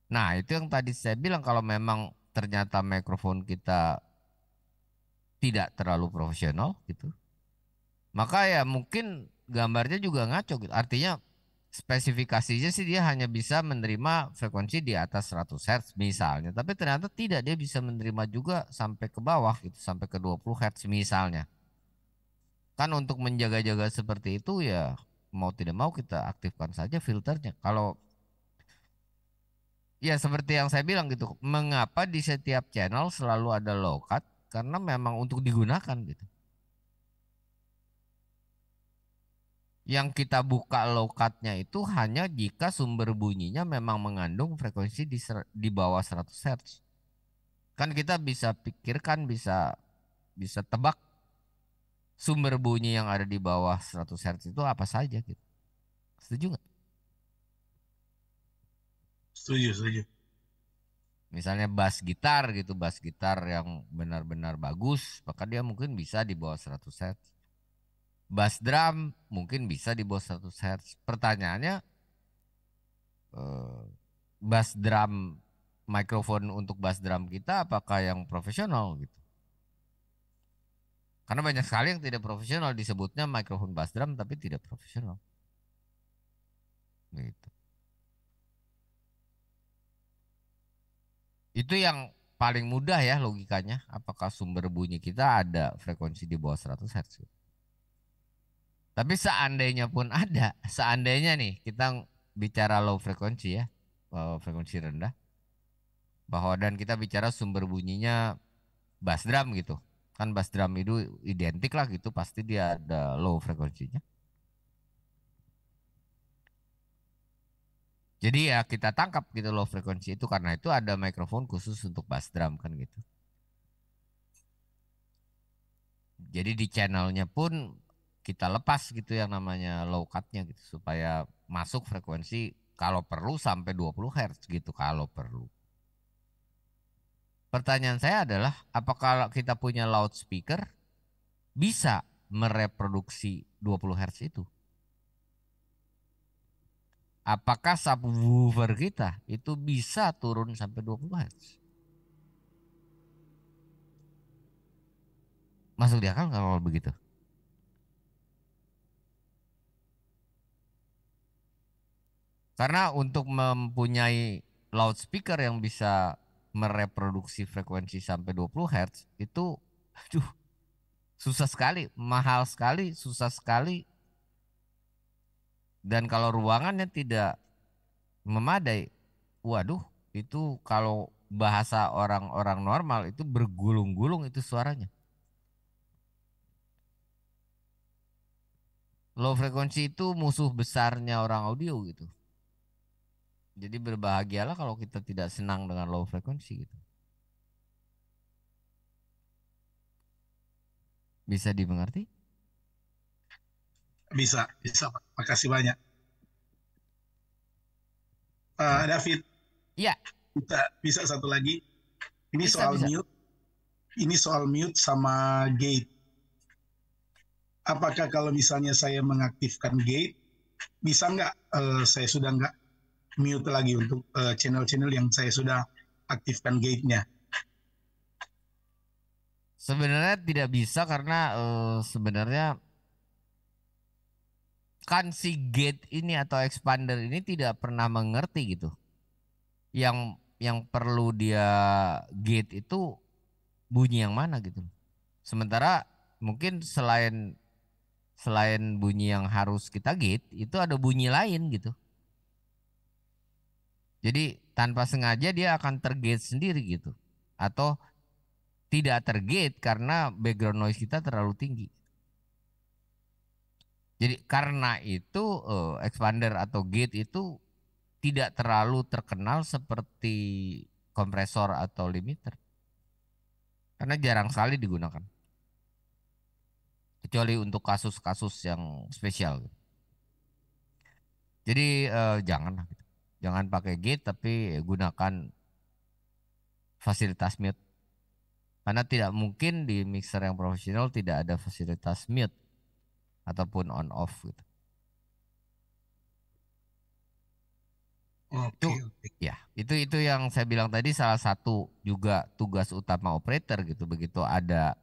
Nah itu yang tadi saya bilang kalau memang ternyata mikrofon kita tidak terlalu profesional gitu, Maka ya mungkin gambarnya juga ngaco gitu. Artinya spesifikasinya sih dia hanya bisa menerima frekuensi di atas 100 Hz misalnya. Tapi ternyata tidak, dia bisa menerima juga sampai ke bawah gitu, sampai ke 20 Hz misalnya. Kan untuk menjaga-jaga seperti itu ya mau tidak mau kita aktifkan saja filternya. Kalau ya seperti yang saya bilang gitu, mengapa di setiap channel selalu ada low cut? Karena memang untuk digunakan gitu. Yang kita buka low cut-nya itu hanya jika sumber bunyinya memang mengandung frekuensi di bawah 100 Hz. Kan kita bisa pikirkan, bisa tebak sumber bunyi yang ada di bawah 100 Hz itu apa saja gitu. Setuju nggak? Setuju, setuju. Misalnya bass gitar gitu, bass gitar yang benar-benar bagus, maka dia mungkin bisa di bawah 100 Hz. Bass drum mungkin bisa di bawah 100 Hz. Pertanyaannya, bass drum, mikrofon untuk bass drum kita apakah yang profesional gitu? Karena banyak sekali yang tidak profesional, disebutnya mikrofon bass drum tapi tidak profesional. Gitu. Itu yang paling mudah ya logikanya. Apakah sumber bunyi kita ada frekuensi di bawah 100 Hz? Tapi seandainya pun ada, seandainya nih kita bicara low frekuensi ya, frekuensi rendah, bahwa dan kita bicara sumber bunyinya bass drum gitu, kan bass drum itu identik lah gitu, pasti dia ada low frekuensinya. Jadi ya kita tangkap gitu low frekuensi itu, karena itu ada mikrofon khusus untuk bass drum kan gitu. Jadi di channelnya pun kita lepas gitu yang namanya low cut-nya gitu supaya masuk frekuensi kalau perlu sampai 20 Hz gitu kalau perlu. Pertanyaan saya adalah apakah kita punya loudspeaker bisa mereproduksi 20 Hz itu? Apakah subwoofer kita itu bisa turun sampai 20 Hz? Masuk di akal kalau begitu? Karena untuk mempunyai loudspeaker yang bisa mereproduksi frekuensi sampai 20 Hz itu aduh, susah sekali, mahal sekali, susah sekali. Dan kalau ruangannya tidak memadai, waduh, itu kalau bahasa orang-orang normal itu bergulung-gulung itu suaranya. Low frekuensi itu musuh besarnya orang audio gitu. Jadi berbahagialah kalau kita tidak senang dengan low frekuensi gitu. Bisa dimengerti? Bisa, bisa, Pak. Makasih banyak. David, Iya, bisa satu lagi. Ini bisa, soal bisa. mute. Ini soal mute sama gate. Apakah kalau misalnya saya mengaktifkan gate, bisa nggak saya sudah nggak mute lagi untuk channel-channel yang saya sudah aktifkan gate-nya? Sebenarnya tidak bisa karena sebenarnya kan si gate ini atau expander ini tidak pernah mengerti gitu. Yang perlu dia gate itu bunyi yang mana gitu. Sementara mungkin selain bunyi yang harus kita gate itu ada bunyi lain gitu. Jadi tanpa sengaja dia akan tergate sendiri gitu. Atau tidak tergate karena background noise kita terlalu tinggi. Jadi karena itu expander atau gate itu tidak terlalu terkenal seperti kompresor atau limiter. Karena jarang sekali digunakan. Kecuali untuk kasus-kasus yang spesial. Jadi janganlah gitu. Jangan pakai gate tapi gunakan fasilitas mute. Karena tidak mungkin di mixer yang profesional tidak ada fasilitas mute ataupun on off gitu. Oke, Ya, itu yang saya bilang tadi salah satu juga tugas utama operator gitu. Begitu ada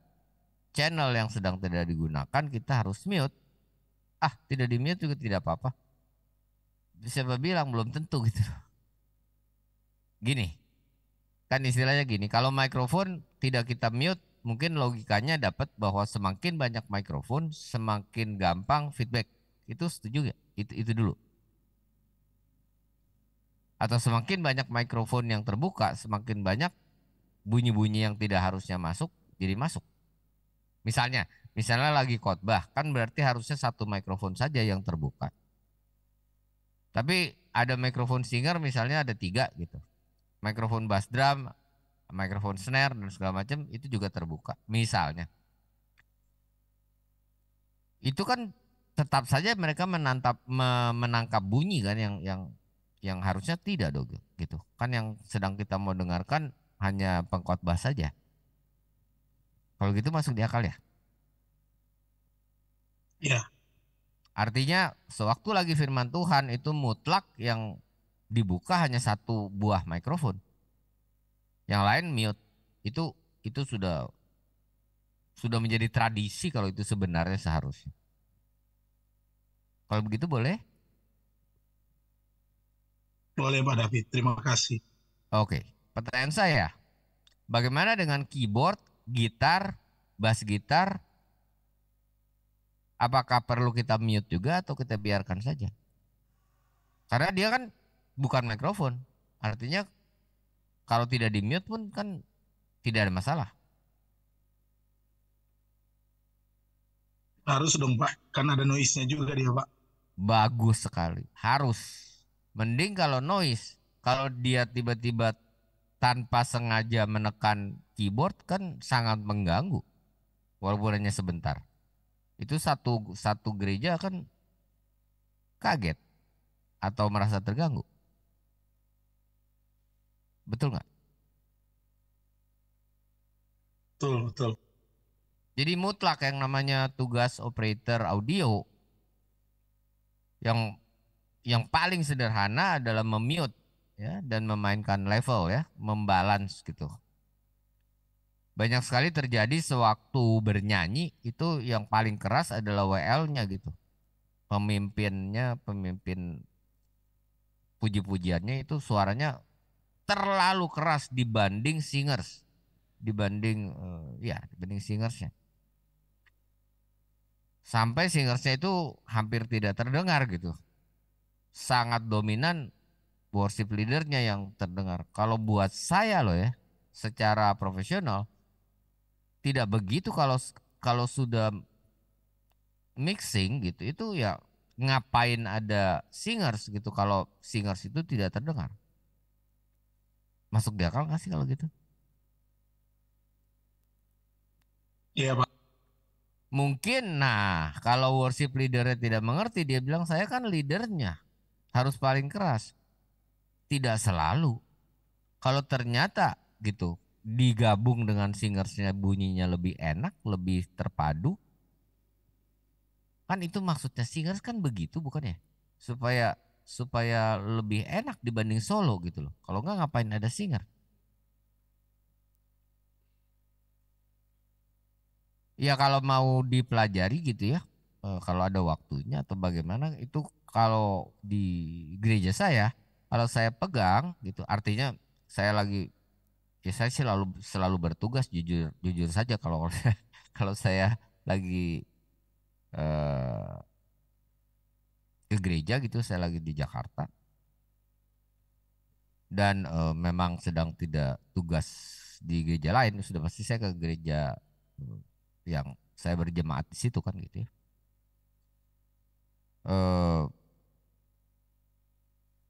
channel yang sedang tidak digunakan kita harus mute. Tidak di mute juga tidak apa-apa. Siapa bilang belum tentu gitu. Gini, kan istilahnya gini, kalau mikrofon tidak kita mute, mungkin logikanya dapat bahwa semakin banyak mikrofon, semakin gampang feedback. Itu setuju gak? Itu dulu. Atau semakin banyak mikrofon yang terbuka, semakin banyak bunyi-bunyi yang tidak harusnya masuk, jadi masuk. Misalnya lagi khotbah, kan berarti harusnya satu mikrofon saja yang terbuka. Tapi ada mikrofon singer misalnya ada 3 gitu. Mikrofon bass drum, mikrofon snare dan segala macam itu juga terbuka. Misalnya. Itu kan tetap saja mereka menangkap bunyi kan yang harusnya tidak dong gitu. Kan yang sedang kita mau dengarkan hanya pengkhotbah saja. Kalau gitu masuk di akal ya? Ya. Artinya sewaktu lagi firman Tuhan itu mutlak yang dibuka hanya satu buah mikrofon. Yang lain mute. Itu sudah menjadi tradisi kalau itu sebenarnya seharusnya. Kalau begitu boleh? Boleh Pak David, terima kasih. Oke, pertanyaan saya, bagaimana dengan keyboard, gitar, bass gitar? Apakah perlu kita mute juga atau kita biarkan saja? Karena dia kan bukan mikrofon. Artinya kalau tidak di mute pun kan tidak ada masalah. Harus dong Pak, kan ada noise-nya juga dia Pak. Bagus sekali. Harus. Mending kalau noise. Kalau dia tiba-tiba tanpa sengaja menekan keyboard kan sangat mengganggu. Walaupun hanya sebentar. Itu satu gereja kan kaget atau merasa terganggu. Betul nggak? Betul. Jadi mutlak yang namanya tugas operator audio yang paling sederhana adalah memute ya dan memainkan level ya, membalance gitu. Banyak sekali terjadi sewaktu bernyanyi itu yang paling keras adalah WL-nya gitu. Pemimpin puji-pujiannya itu suaranya terlalu keras dibanding singers. Dibanding singersnya. Sampai singersnya itu hampir tidak terdengar gitu. Sangat dominan worship leadernya yang terdengar. Kalau buat saya loh ya, secara profesional tidak begitu kalau sudah mixing gitu itu ya ngapain ada singers gitu kalau singers itu tidak terdengar. Masuk di akal nggak sih kalau gitu? Iya Pak. Mungkin kalau worship leadernya tidak mengerti dia bilang saya kan leadernya harus paling keras. Tidak selalu. Kalau ternyata gitu digabung dengan singersnya bunyinya lebih enak, lebih terpadu. Kan itu maksudnya singers kan begitu bukan ya? Supaya lebih enak dibanding solo gitu loh. Kalau enggak ngapain ada singer? Ya kalau mau dipelajari gitu ya. Kalau ada waktunya atau bagaimana itu kalau di gereja saya kalau saya pegang gitu artinya saya saya selalu bertugas jujur saja kalau kalau saya lagi ke gereja gitu saya lagi di Jakarta dan memang sedang tidak tugas di gereja lain sudah pasti saya ke gereja yang saya berjemaat di situ kan gitu ya.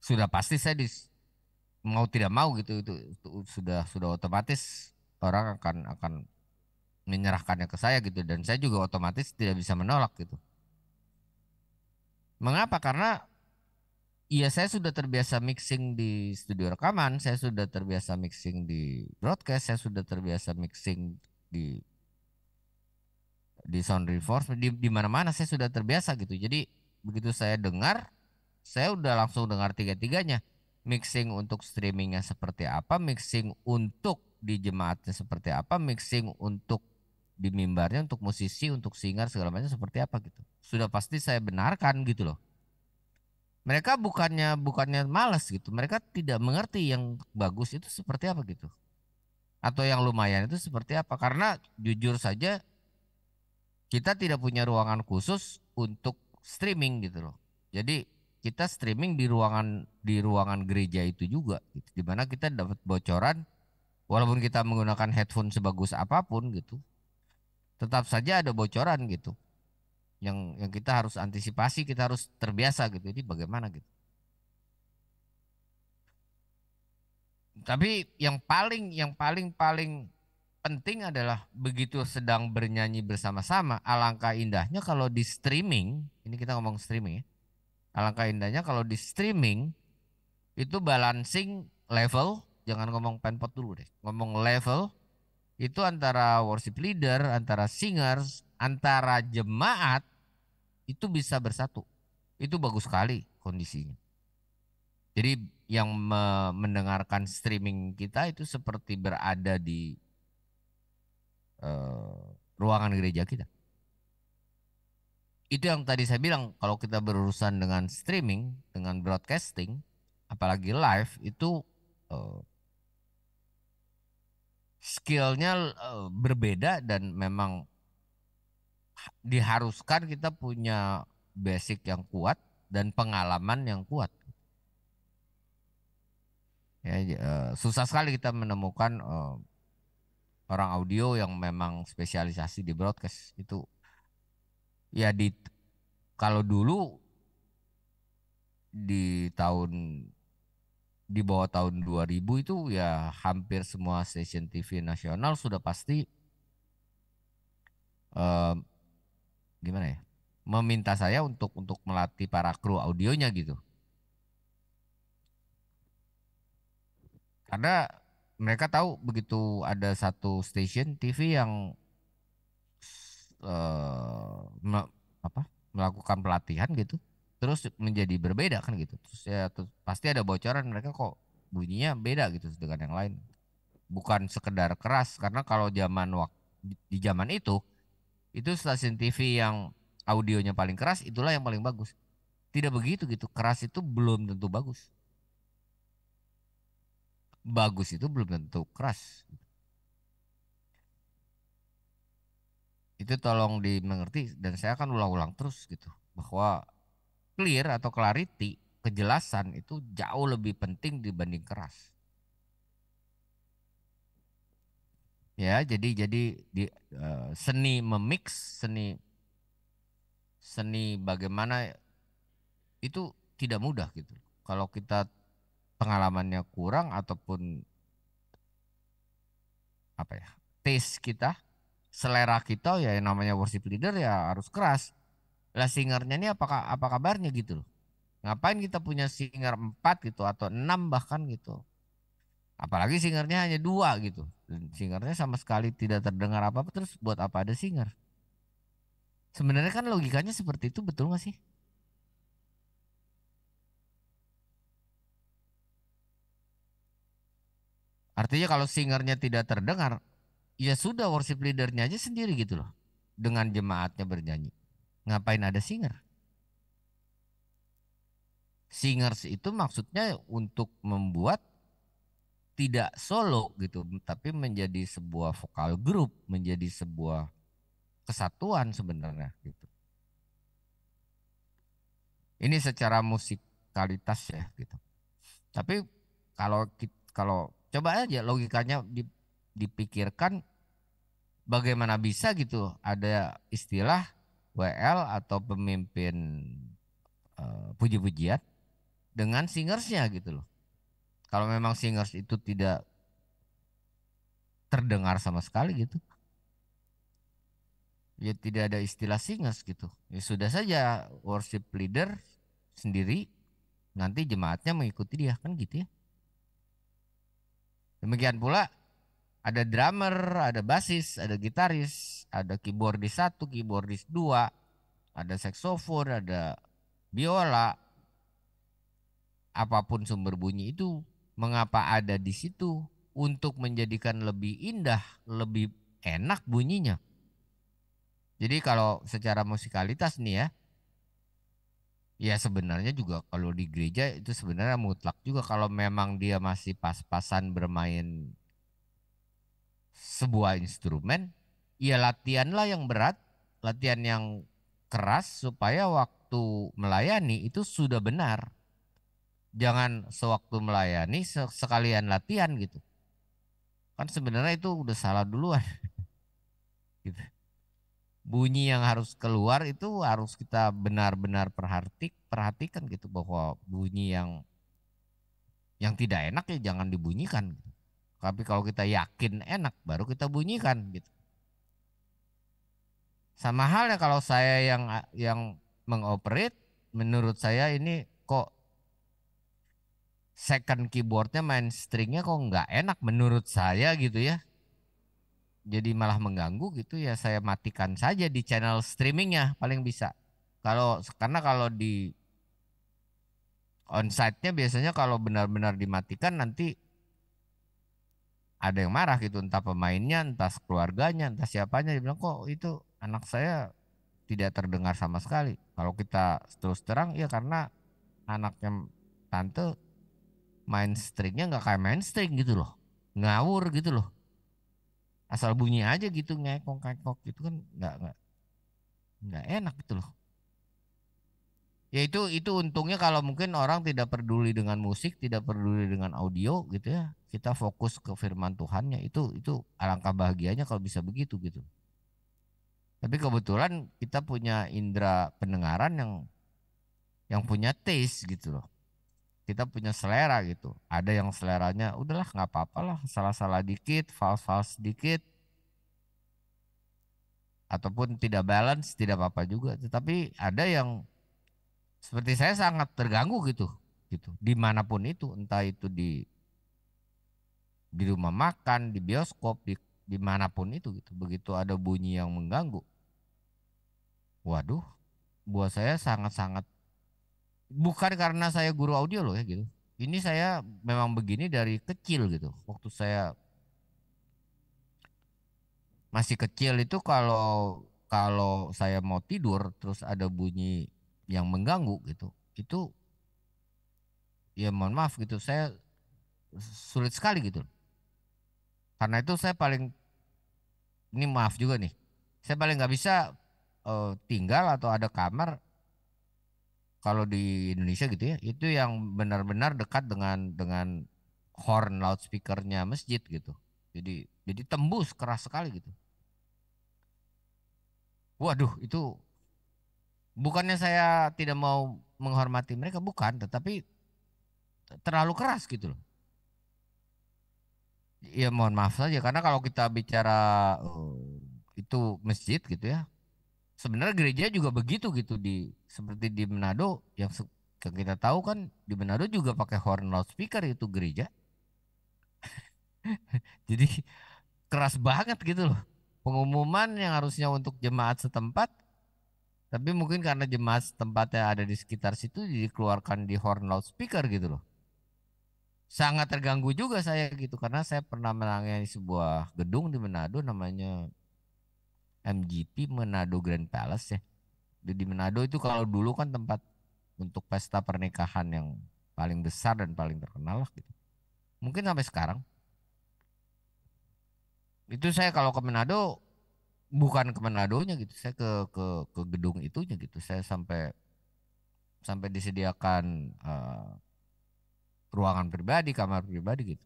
Sudah pasti saya mau tidak mau gitu itu sudah otomatis orang akan menyerahkannya ke saya gitu dan saya juga otomatis tidak bisa menolak gitu. Mengapa? Karena iya saya sudah terbiasa mixing di studio rekaman, saya sudah terbiasa mixing di broadcast, saya sudah terbiasa mixing di sound reforce di mana-mana saya sudah terbiasa gitu. Jadi begitu saya dengar, saya udah langsung dengar tiga-tiganya. Mixing untuk streamingnya seperti apa, mixing untuk di jemaatnya seperti apa, mixing untuk di mimbarnya untuk musisi, untuk singer segala macam seperti apa gitu. Sudah pasti saya benarkan gitu loh. Mereka bukannya malas gitu. Mereka tidak mengerti yang bagus itu seperti apa gitu. Atau yang lumayan itu seperti apa. Karena jujur saja kita tidak punya ruangan khusus untuk streaming gitu loh. Jadi kita streaming di ruangan gereja itu juga gitu. Di mana kita dapat bocoran walaupun kita menggunakan headphone sebagus apapun gitu. Tetap saja ada bocoran gitu. Yang kita harus antisipasi, kita harus terbiasa gitu. Jadi bagaimana gitu. Tapi yang paling penting adalah begitu sedang bernyanyi bersama-sama, alangkah indahnya kalau di streaming, ini kita ngomong streaming ya. Alangkah indahnya kalau di streaming itu balancing level, jangan ngomong penpot dulu deh. Ngomong level itu antara worship leader, antara singers, antara jemaat itu bisa bersatu. Itu bagus sekali kondisinya. Jadi yang mendengarkan streaming kita itu seperti berada di ruangan gereja kita. Itu yang tadi saya bilang, kalau kita berurusan dengan streaming, dengan broadcasting, apalagi live, itu skillnya berbeda dan memang diharuskan kita punya basic yang kuat dan pengalaman yang kuat. Ya, susah sekali kita menemukan orang audio yang memang spesialisasi di broadcast itu. Ya kalau dulu di bawah tahun 2000 itu ya hampir semua stasiun TV nasional sudah pasti gimana ya, meminta saya untuk melatih para kru audionya gitu. Karena mereka tahu begitu ada satu stasiun TV yang melakukan pelatihan gitu, terus menjadi berbeda kan gitu. Terus ya pasti ada bocoran mereka kok bunyinya beda gitu dengan yang lain. Bukan sekedar keras, karena kalau di zaman itu stasiun TV yang audionya paling keras itulah yang paling bagus. Tidak begitu gitu, keras itu belum tentu bagus. Bagus itu belum tentu keras. Itu tolong dimengerti dan saya akan ulang-ulang terus gitu. Bahwa clear atau clarity, kejelasan itu jauh lebih penting dibanding keras. Ya, jadi seni memix, seni bagaimana itu tidak mudah gitu. Kalau kita pengalamannya kurang ataupun apa ya, taste kita, selera kita ya yang namanya worship leader ya harus keras. Lah singernya ini apa kabarnya gitu loh. Ngapain kita punya singer 4 gitu atau 6 bahkan gitu. Apalagi singernya hanya 2 gitu. Dan singernya sama sekali tidak terdengar apa-apa, terus buat apa ada singer? Sebenarnya kan logikanya seperti itu, betul gak sih? Artinya kalau singernya tidak terdengar, ya sudah worship leadernya aja sendiri gitu loh. Dengan jemaatnya bernyanyi. Ngapain ada singer? Singers itu maksudnya untuk membuat tidak solo gitu, tapi menjadi sebuah vokal grup, menjadi sebuah kesatuan sebenarnya gitu. Ini secara musikalitas ya gitu. Tapi kalau coba aja logikanya dipikirkan, bagaimana bisa gitu ada istilah WL atau pemimpin puji-pujian dengan singersnya gitu loh. Kalau memang singers itu tidak terdengar sama sekali gitu, ya tidak ada istilah singers gitu. Ya sudah saja worship leader sendiri, nanti jemaatnya mengikuti dia kan gitu ya. Demikian pula ada drummer, ada basis, ada gitaris, ada keyboardis 1, keyboardis 2, ada saksofon, ada biola. Apapun sumber bunyi itu, mengapa ada di situ? Untuk menjadikan lebih indah, lebih enak bunyinya. Jadi kalau secara musikalitas nih ya, ya sebenarnya juga kalau di gereja itu sebenarnya mutlak juga kalau memang dia masih pas-pasan bermain sebuah instrumen, ya latihanlah yang berat, latihan yang keras supaya waktu melayani itu sudah benar. Jangan sewaktu melayani sekalian latihan gitu. Kan sebenarnya itu udah salah duluan gitu. Bunyi yang harus keluar itu harus kita benar-benar perhatikan gitu bahwa bunyi yang tidak enak ya jangan dibunyikan gitu. Tapi kalau kita yakin enak baru kita bunyikan gitu. Sama halnya kalau saya yang mengoperate, menurut saya ini kok second keyboardnya main stringnya kok nggak enak menurut saya gitu ya. Jadi malah mengganggu gitu ya saya matikan saja di channel streamingnya paling bisa. Karena kalau di onsite-nya biasanya kalau benar-benar dimatikan nanti ada yang marah gitu entah pemainnya, entah keluarganya, entah siapanya dia bilang kok itu anak saya tidak terdengar sama sekali. Kalau kita terus terang ya karena anaknya tante main stringnya nggak kayak main string gitu loh, ngawur gitu loh, asal bunyi aja gitu ngekok ngekok gitu kan nggak enak gitu loh. Ya itu untungnya kalau mungkin orang tidak peduli dengan musik, tidak peduli dengan audio gitu ya. Kita fokus ke firman Tuhannya itu alangkah bahagianya kalau bisa begitu gitu. Tapi kebetulan kita punya indera pendengaran yang punya taste gitu loh. Kita punya selera gitu. Ada yang seleranya udahlah nggak apa-apa lah, salah-salah dikit, fals-fals dikit, ataupun tidak balance tidak apa-apa juga. Tetapi ada yang seperti saya sangat terganggu gitu, gitu. Dimanapun itu, entah itu di rumah makan, di bioskop, dimanapun itu gitu. Begitu ada bunyi yang mengganggu, waduh, buat saya sangat-sangat bukan karena saya guru audio loh ya gitu. Ini saya memang begini dari kecil gitu. Waktu saya masih kecil itu kalau kalau saya mau tidur terus ada bunyi yang mengganggu gitu. Itu ya mohon maaf gitu saya sulit sekali gitu. Karena itu saya paling ini maaf juga nih. Saya paling nggak bisa tinggal atau ada kamar kalau di Indonesia gitu ya. Itu yang benar-benar dekat dengan horn loudspeakernya masjid gitu. Jadi tembus keras sekali gitu. Waduh, itu bukannya saya tidak mau menghormati mereka, bukan, tetapi terlalu keras gitu loh. Ya mohon maaf saja karena kalau kita bicara itu masjid gitu ya. Sebenarnya gereja juga begitu gitu seperti di Manado yang kita tahu kan di Manado juga pakai horn loudspeaker itu gereja. Jadi keras banget gitu loh. Pengumuman yang harusnya untuk jemaat setempat tapi mungkin karena jemaat tempatnya ada di sekitar situ dikeluarkan di horn loudspeaker gitu loh. Sangat terganggu juga saya gitu karena saya pernah menangani sebuah gedung di Manado namanya MGP Manado Grand Palace ya. Di Manado itu kalau dulu kan tempat untuk pesta pernikahan yang paling besar dan paling terkenal lah gitu. Mungkin sampai sekarang. Itu saya kalau ke Manado bukan ke Manadonya gitu, saya ke gedung itunya gitu. Saya sampai sampai disediakan ruangan pribadi, kamar pribadi gitu.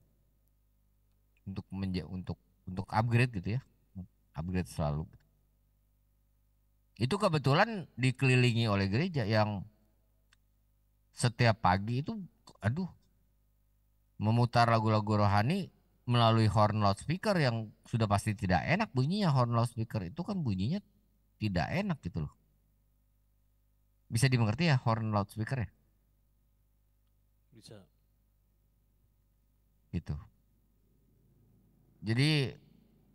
Untuk upgrade gitu ya. Upgrade selalu. Itu kebetulan dikelilingi oleh gereja yang setiap pagi itu aduh memutar lagu-lagu rohani melalui horn loudspeaker yang sudah pasti tidak enak bunyinya. Horn loudspeaker itu kan bunyinya tidak enak gitu loh. Bisa dimengerti ya horn loudspeaker ya? Bisa. Gitu. Jadi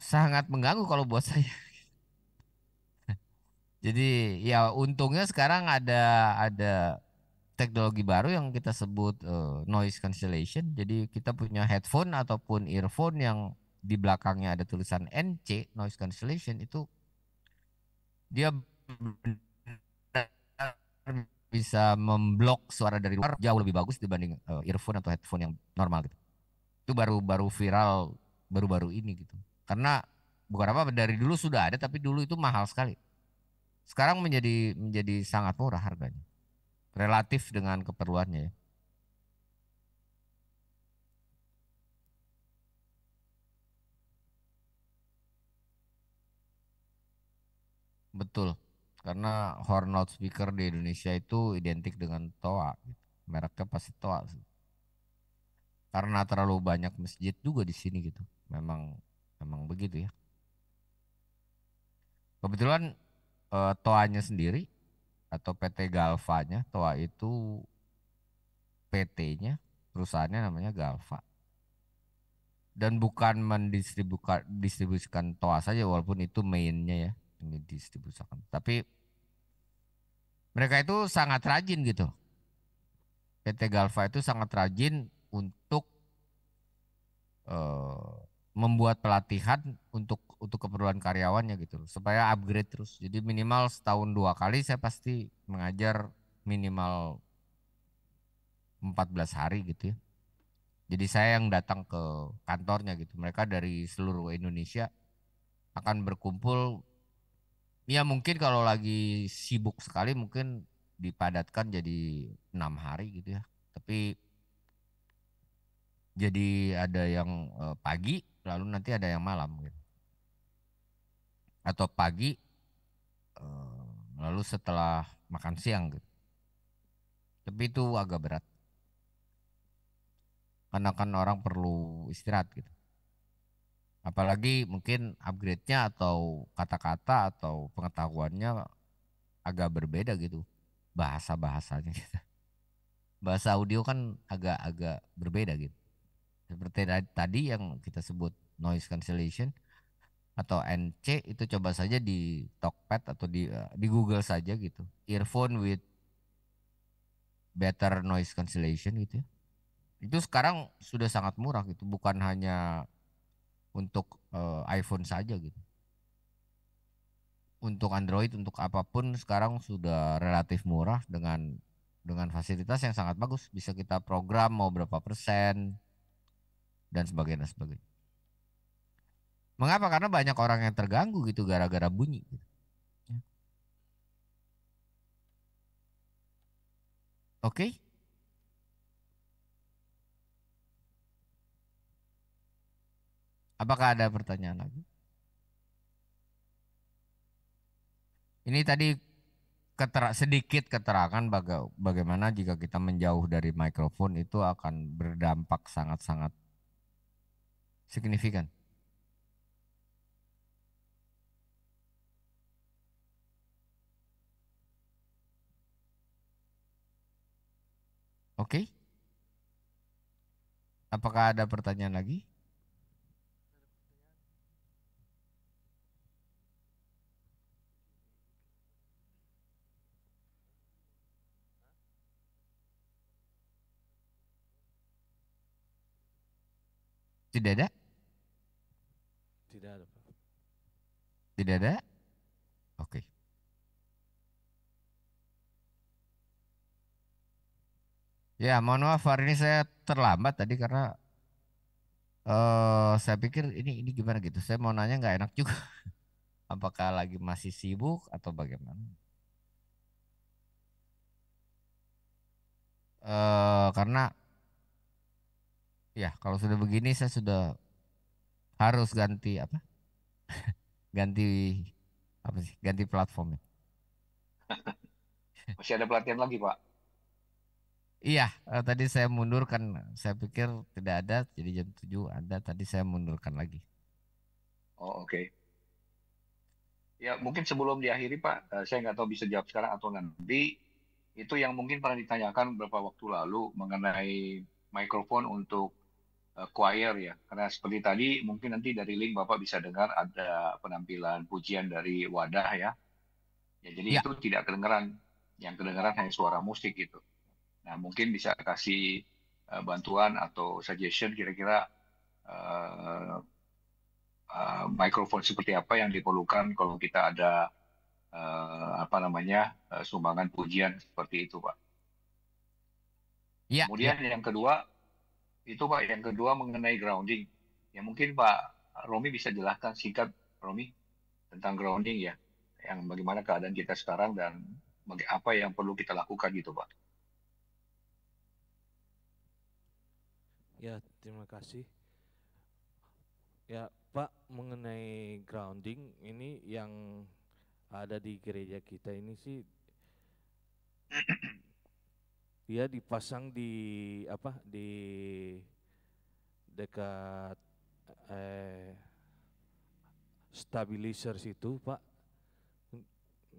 sangat mengganggu kalau buat saya. Jadi ya untungnya sekarang ada teknologi baru yang kita sebut noise cancellation. Jadi kita punya headphone ataupun earphone yang di belakangnya ada tulisan NC noise cancellation itu dia benar-benar bisa memblok suara dari luar jauh lebih bagus dibanding earphone atau headphone yang normal gitu. Itu baru viral baru-baru ini gitu. Karena bukan apa dari dulu sudah ada tapi dulu itu mahal sekali. Sekarang menjadi sangat murah harganya. Relatif dengan keperluannya ya. Betul. Karena horn loudspeaker di Indonesia itu identik dengan TOA gitu. Mereknya pasti TOA sih. Karena terlalu banyak masjid juga di sini gitu. Memang begitu ya. Kebetulan TOA-nya sendiri atau PT Galva-nya, TOA itu PT-nya, perusahaannya namanya Galva. Dan bukan mendistribusikan TOA saja walaupun itu mainnya ya, ini distribusikan. Tapi mereka itu sangat rajin gitu. PT Galva itu sangat rajin untuk membuat pelatihan untuk keperluan karyawannya gitu loh, supaya upgrade terus. Jadi minimal setahun 2 kali saya pasti mengajar minimal 14 hari gitu ya. Jadi saya yang datang ke kantornya gitu. Mereka dari seluruh Indonesia akan berkumpul. Ya mungkin kalau lagi sibuk sekali mungkin dipadatkan jadi 6 hari gitu ya. Tapi jadi ada yang pagi lalu nanti ada yang malam gitu. Atau pagi lalu setelah makan siang gitu. Tapi itu agak berat. Karena kan orang perlu istirahat gitu. Apalagi mungkin upgrade-nya atau kata-kata atau pengetahuannya agak berbeda gitu. Bahasa-bahasanya gitu. Bahasa audio kan agak berbeda gitu. Seperti tadi yang kita sebut noise cancellation atau NC itu coba saja di Talkpad atau di Google saja gitu. Earphone with better noise cancellation gitu ya. Itu sekarang sudah sangat murah gitu, bukan hanya untuk iPhone saja gitu. Untuk Android, untuk apapun sekarang sudah relatif murah dengan fasilitas yang sangat bagus. Bisa kita program mau berapa persen dan sebagainya. Mengapa? Karena banyak orang yang terganggu gitu gara-gara bunyi gitu. Oke. Apakah ada pertanyaan lagi? Ini tadi sedikit keterangan bagaimana jika kita menjauh dari mikrofon itu akan berdampak sangat-sangat signifikan. Oke. Apakah ada pertanyaan lagi? Tidak ada? Tidak ada, Pak. Tidak ada? Oke. Ya, mohon maaf hari ini saya terlambat tadi karena saya pikir ini gimana gitu. Saya mau nanya nggak enak juga. Apakah lagi masih sibuk atau bagaimana? Karena ya kalau sudah begini saya sudah harus ganti apa? Ganti apa sih? Ganti platformnya. Masih ada pelatihan lagi, Pak? Iya, tadi saya mundurkan. Saya pikir tidak ada, jadi jam 7 ada. Tadi saya mundurkan lagi. Oh, oke. Ya, mungkin sebelum diakhiri, Pak, saya nggak tahu bisa jawab sekarang atau nanti. Itu yang mungkin pernah ditanyakan beberapa waktu lalu mengenai mikrofon untuk choir ya. Karena seperti tadi, mungkin nanti dari link Bapak bisa dengar ada penampilan pujian dari wadah ya. Ya, jadi Ya, itu tidak kedengeran. Yang kedengeran hanya suara musik gitu. Nah, mungkin bisa kasih bantuan atau suggestion kira-kira mikrofon seperti apa yang diperlukan kalau kita ada sumbangan pujian seperti itu, Pak. Iya, Kemudian yang kedua itu Pak, yang kedua mengenai grounding. Ya mungkin Pak Romi bisa jelaskan singkat, Romi, tentang grounding ya, yang bagaimana keadaan kita sekarang dan apa yang perlu kita lakukan gitu Pak. Ya, terima kasih. Ya, Pak, mengenai grounding ini yang ada di gereja kita ini sih dia dipasang di dekat stabilizer situ, Pak.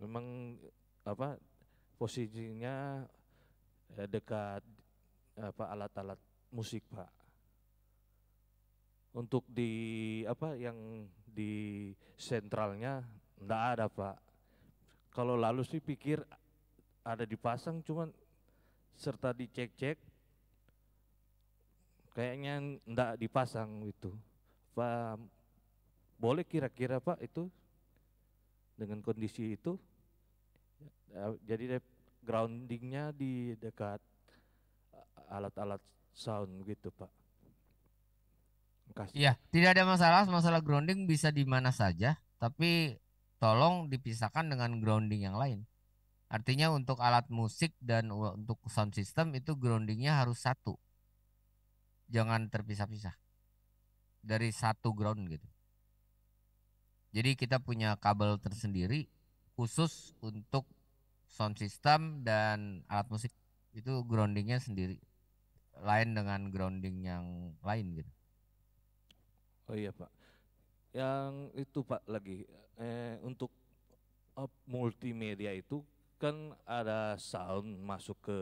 Memang posisinya dekat alat-alat musik, Pak. Untuk yang di sentralnya enggak ada, Pak. Kalau lalu sih pikir ada dipasang, cuman serta dicek-cek kayaknya enggak dipasang gitu. Pak, boleh kira-kira Pak itu dengan kondisi itu jadi groundingnya di dekat alat-alat sound gitu Pak. Makasih. iya, tidak ada masalah grounding bisa di mana saja, tapi tolong dipisahkan dengan grounding yang lain. Artinya untuk alat musik dan untuk sound system itu groundingnya harus satu, jangan terpisah-pisah dari satu ground gitu. Jadi kita punya kabel tersendiri khusus untuk sound system dan alat musik, itu groundingnya sendiri, lain dengan grounding yang lain gitu. Oh iya Pak. Yang itu Pak lagi untuk multimedia itu kan ada sound masuk ke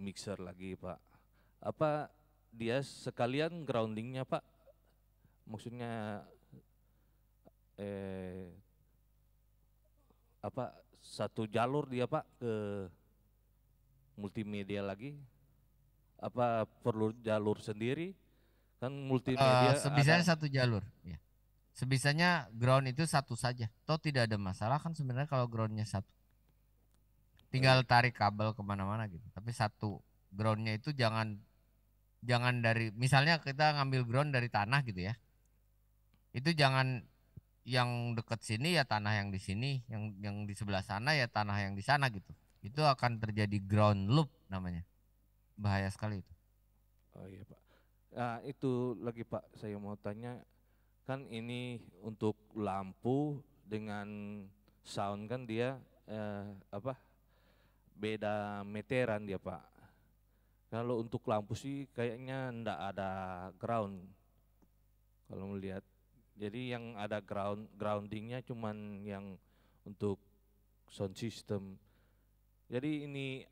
mixer lagi Pak. Apa dia sekalian groundingnya Pak? Maksudnya satu jalur dia Pak ke multimedia lagi? Apa perlu jalur sendiri? Kan multimedia Sebisanya ada. satu jalur ya. Sebisanya ground itu satu saja. Toh tidak ada masalah kan sebenarnya kalau groundnya satu. Tinggal tarik kabel kemana-mana gitu. Tapi satu groundnya itu jangan dari, misalnya kita ngambil ground dari tanah gitu ya. Itu jangan yang dekat sini ya tanah yang di sini, yang di sebelah sana ya tanah yang di sana gitu. Itu akan terjadi ground loop namanya. Bahaya sekali itu. Oh iya Pak. Nah itu lagi Pak, saya mau tanya, kan ini untuk lampu dengan sound kan dia beda meteran dia Pak. Kalau untuk lampu sih kayaknya ndak ada ground kalau melihat. Jadi yang ada groundingnya cuman yang untuk sound system. Jadi ini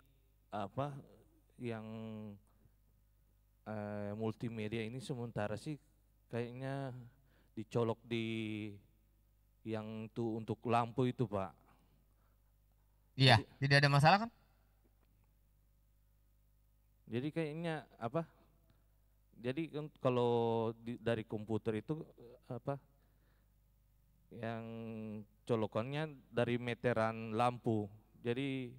yang multimedia ini sementara sih kayaknya dicolok di yang tuh untuk lampu itu Pak. Iya, Jadi, tidak ada masalah kan? jadi kayaknya jadi kan kalau dari komputer itu yang colokannya dari meteran lampu. Jadi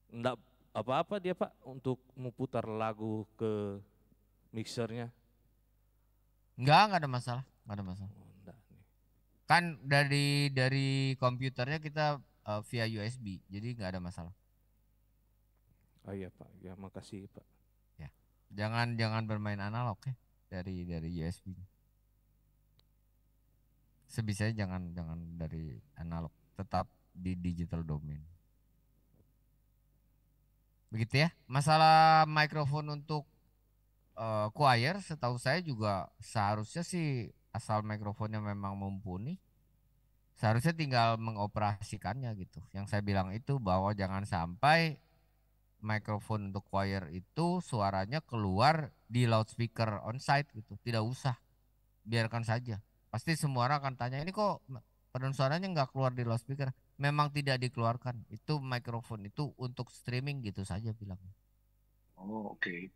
enggak apa-apa dia Pak untuk memutar lagu ke mixernya. Enggak ada masalah, enggak ada masalah. Oh, enggak nih. Kan dari komputernya kita via USB, jadi nggak ada masalah. Oh iya Pak, ya makasih Pak. Ya, jangan bermain analog ya dari USB. Sebisanya jangan dari analog, tetap di digital domain. Begitu ya. Masalah mikrofon untuk choir, setahu saya juga seharusnya sih asal mikrofonnya memang mumpuni, seharusnya tinggal mengoperasikannya gitu. Yang saya bilang itu bahwa jangan sampai mikrofon untuk choir itu suaranya keluar di loudspeaker onsite gitu. Tidak usah, biarkan saja. Pasti semua orang akan tanya, ini kok paduan suaranya nggak keluar di loudspeaker? Memang tidak dikeluarkan. Itu mikrofon itu untuk streaming gitu saja bilangnya. Oh, oke.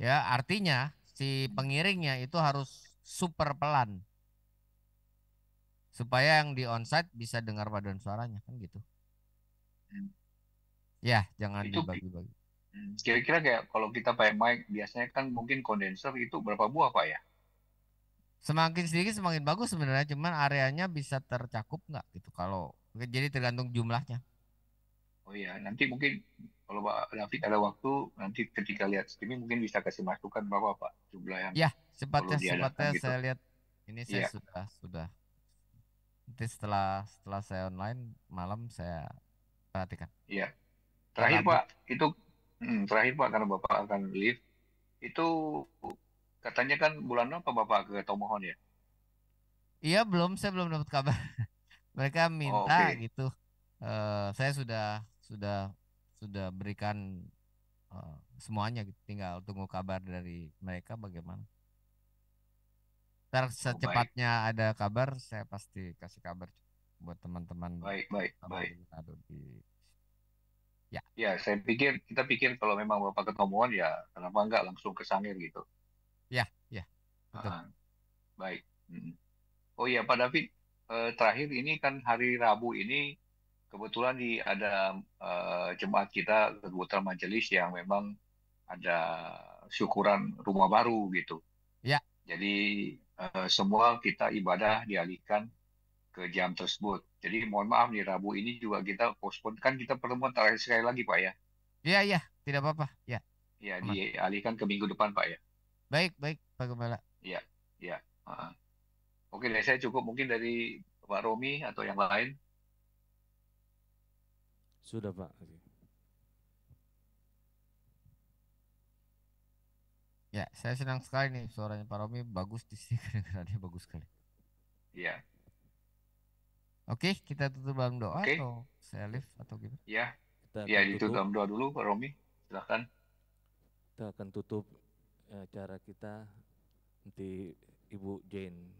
Ya, artinya si pengiringnya itu harus super pelan. supaya yang di onsite bisa dengar paduan suaranya kan gitu. Hmm. Ya, jangan Itu dibagi-bagi. kira-kira kayak kalau kita pakai mic biasanya kan mungkin kondenser itu berapa buah Pak ya? Semakin sedikit semakin bagus sebenarnya, cuman areanya bisa tercakup nggak gitu kalau jadi tergantung jumlahnya. Oh iya, nanti mungkin kalau Pak David ada waktu, nanti ketika lihat streaming mungkin bisa kasih masukan berapa Pak jumlah yang Ya, perlu sepatnya diadakan gitu. saya lihat ini saya Iya, sudah nanti setelah saya online malam saya perhatikan. iya. Dan Terakhir Pak, update. itu terakhir Pak karena Bapak akan leave, itu katanya kan bulan apa Bapak ke Tomohon ya? Iya, saya belum dapat kabar. Mereka Oh, minta oke. gitu. Saya sudah berikan semuanya gitu. Tinggal tunggu kabar dari mereka bagaimana. Ntar Oh, baik, secepatnya ada kabar, saya pasti kasih kabar buat teman-teman baik, baik, sama baik. di Manado di ya. Ya, kita pikir kalau memang Bapak ke Tomohon ya, kenapa enggak langsung ke Sangir gitu. Ya, ya, betul. Ah, baik. Oh iya Pak David, terakhir ini kan hari Rabu ini kebetulan ada jemaat kita kebetulan majelis yang memang ada syukuran rumah baru gitu. Ya, Jadi semua kita ibadah dialihkan ke jam tersebut. Jadi mohon maaf nih Rabu ini juga kita postpone kan kita pertemuan terakhir sekali lagi Pak ya. ya, tidak apa-apa. Ya, Ya aman. dialihkan ke minggu depan Pak ya. Baik, Pak Gembala. Ya, ya. Oke deh saya cukup mungkin dari Pak Romi atau yang lain. Sudah Pak. Ya, saya senang sekali nih suaranya Pak Romi bagus di sini kedengarannya bagus sekali. Ya, Oke, kita tutup dalam doa oke. atau saya live atau gimana? Ya, Kita ya akan ditutup tutup. dalam doa dulu Pak Romi. Silahkan. Kita akan tutup acara kita nanti Ibu Jane.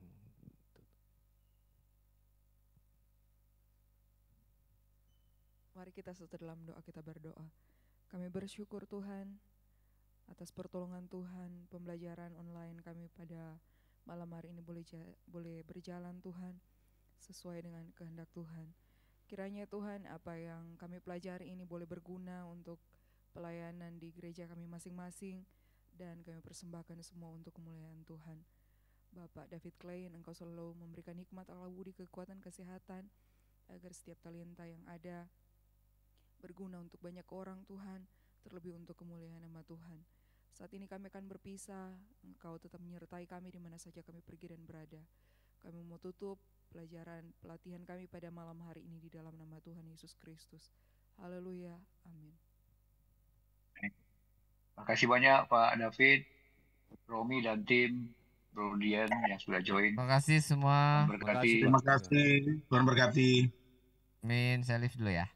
Mari kita serta dalam doa, kita berdoa. Kami bersyukur Tuhan atas pertolongan Tuhan, pembelajaran online kami pada malam hari ini boleh berjalan Tuhan sesuai dengan kehendak Tuhan. Kiranya Tuhan apa yang kami pelajari ini boleh berguna untuk pelayanan di gereja kami masing-masing dan kami persembahkan semua untuk kemuliaan Tuhan. Bapak David Klein, Engkau selalu memberikan hikmat Allah budi, kekuatan, kesehatan agar setiap talenta yang ada berguna untuk banyak orang Tuhan, terlebih untuk kemuliaan nama Tuhan. Saat ini kami akan berpisah, Engkau tetap menyertai kami di mana saja kami pergi dan berada. Kami mau tutup pelatihan kami pada malam hari ini di dalam nama Tuhan Yesus Kristus. Haleluya, amin. Terima kasih banyak Pak David, Romi dan tim Bro Dian yang sudah join. Terima kasih semua. Berkati. Terima kasih. Tuhan berkati. Min, saya live dulu ya.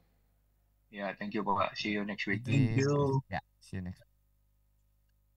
Ya, thank you Pak. See you next week. Thank you. Ya, see you next.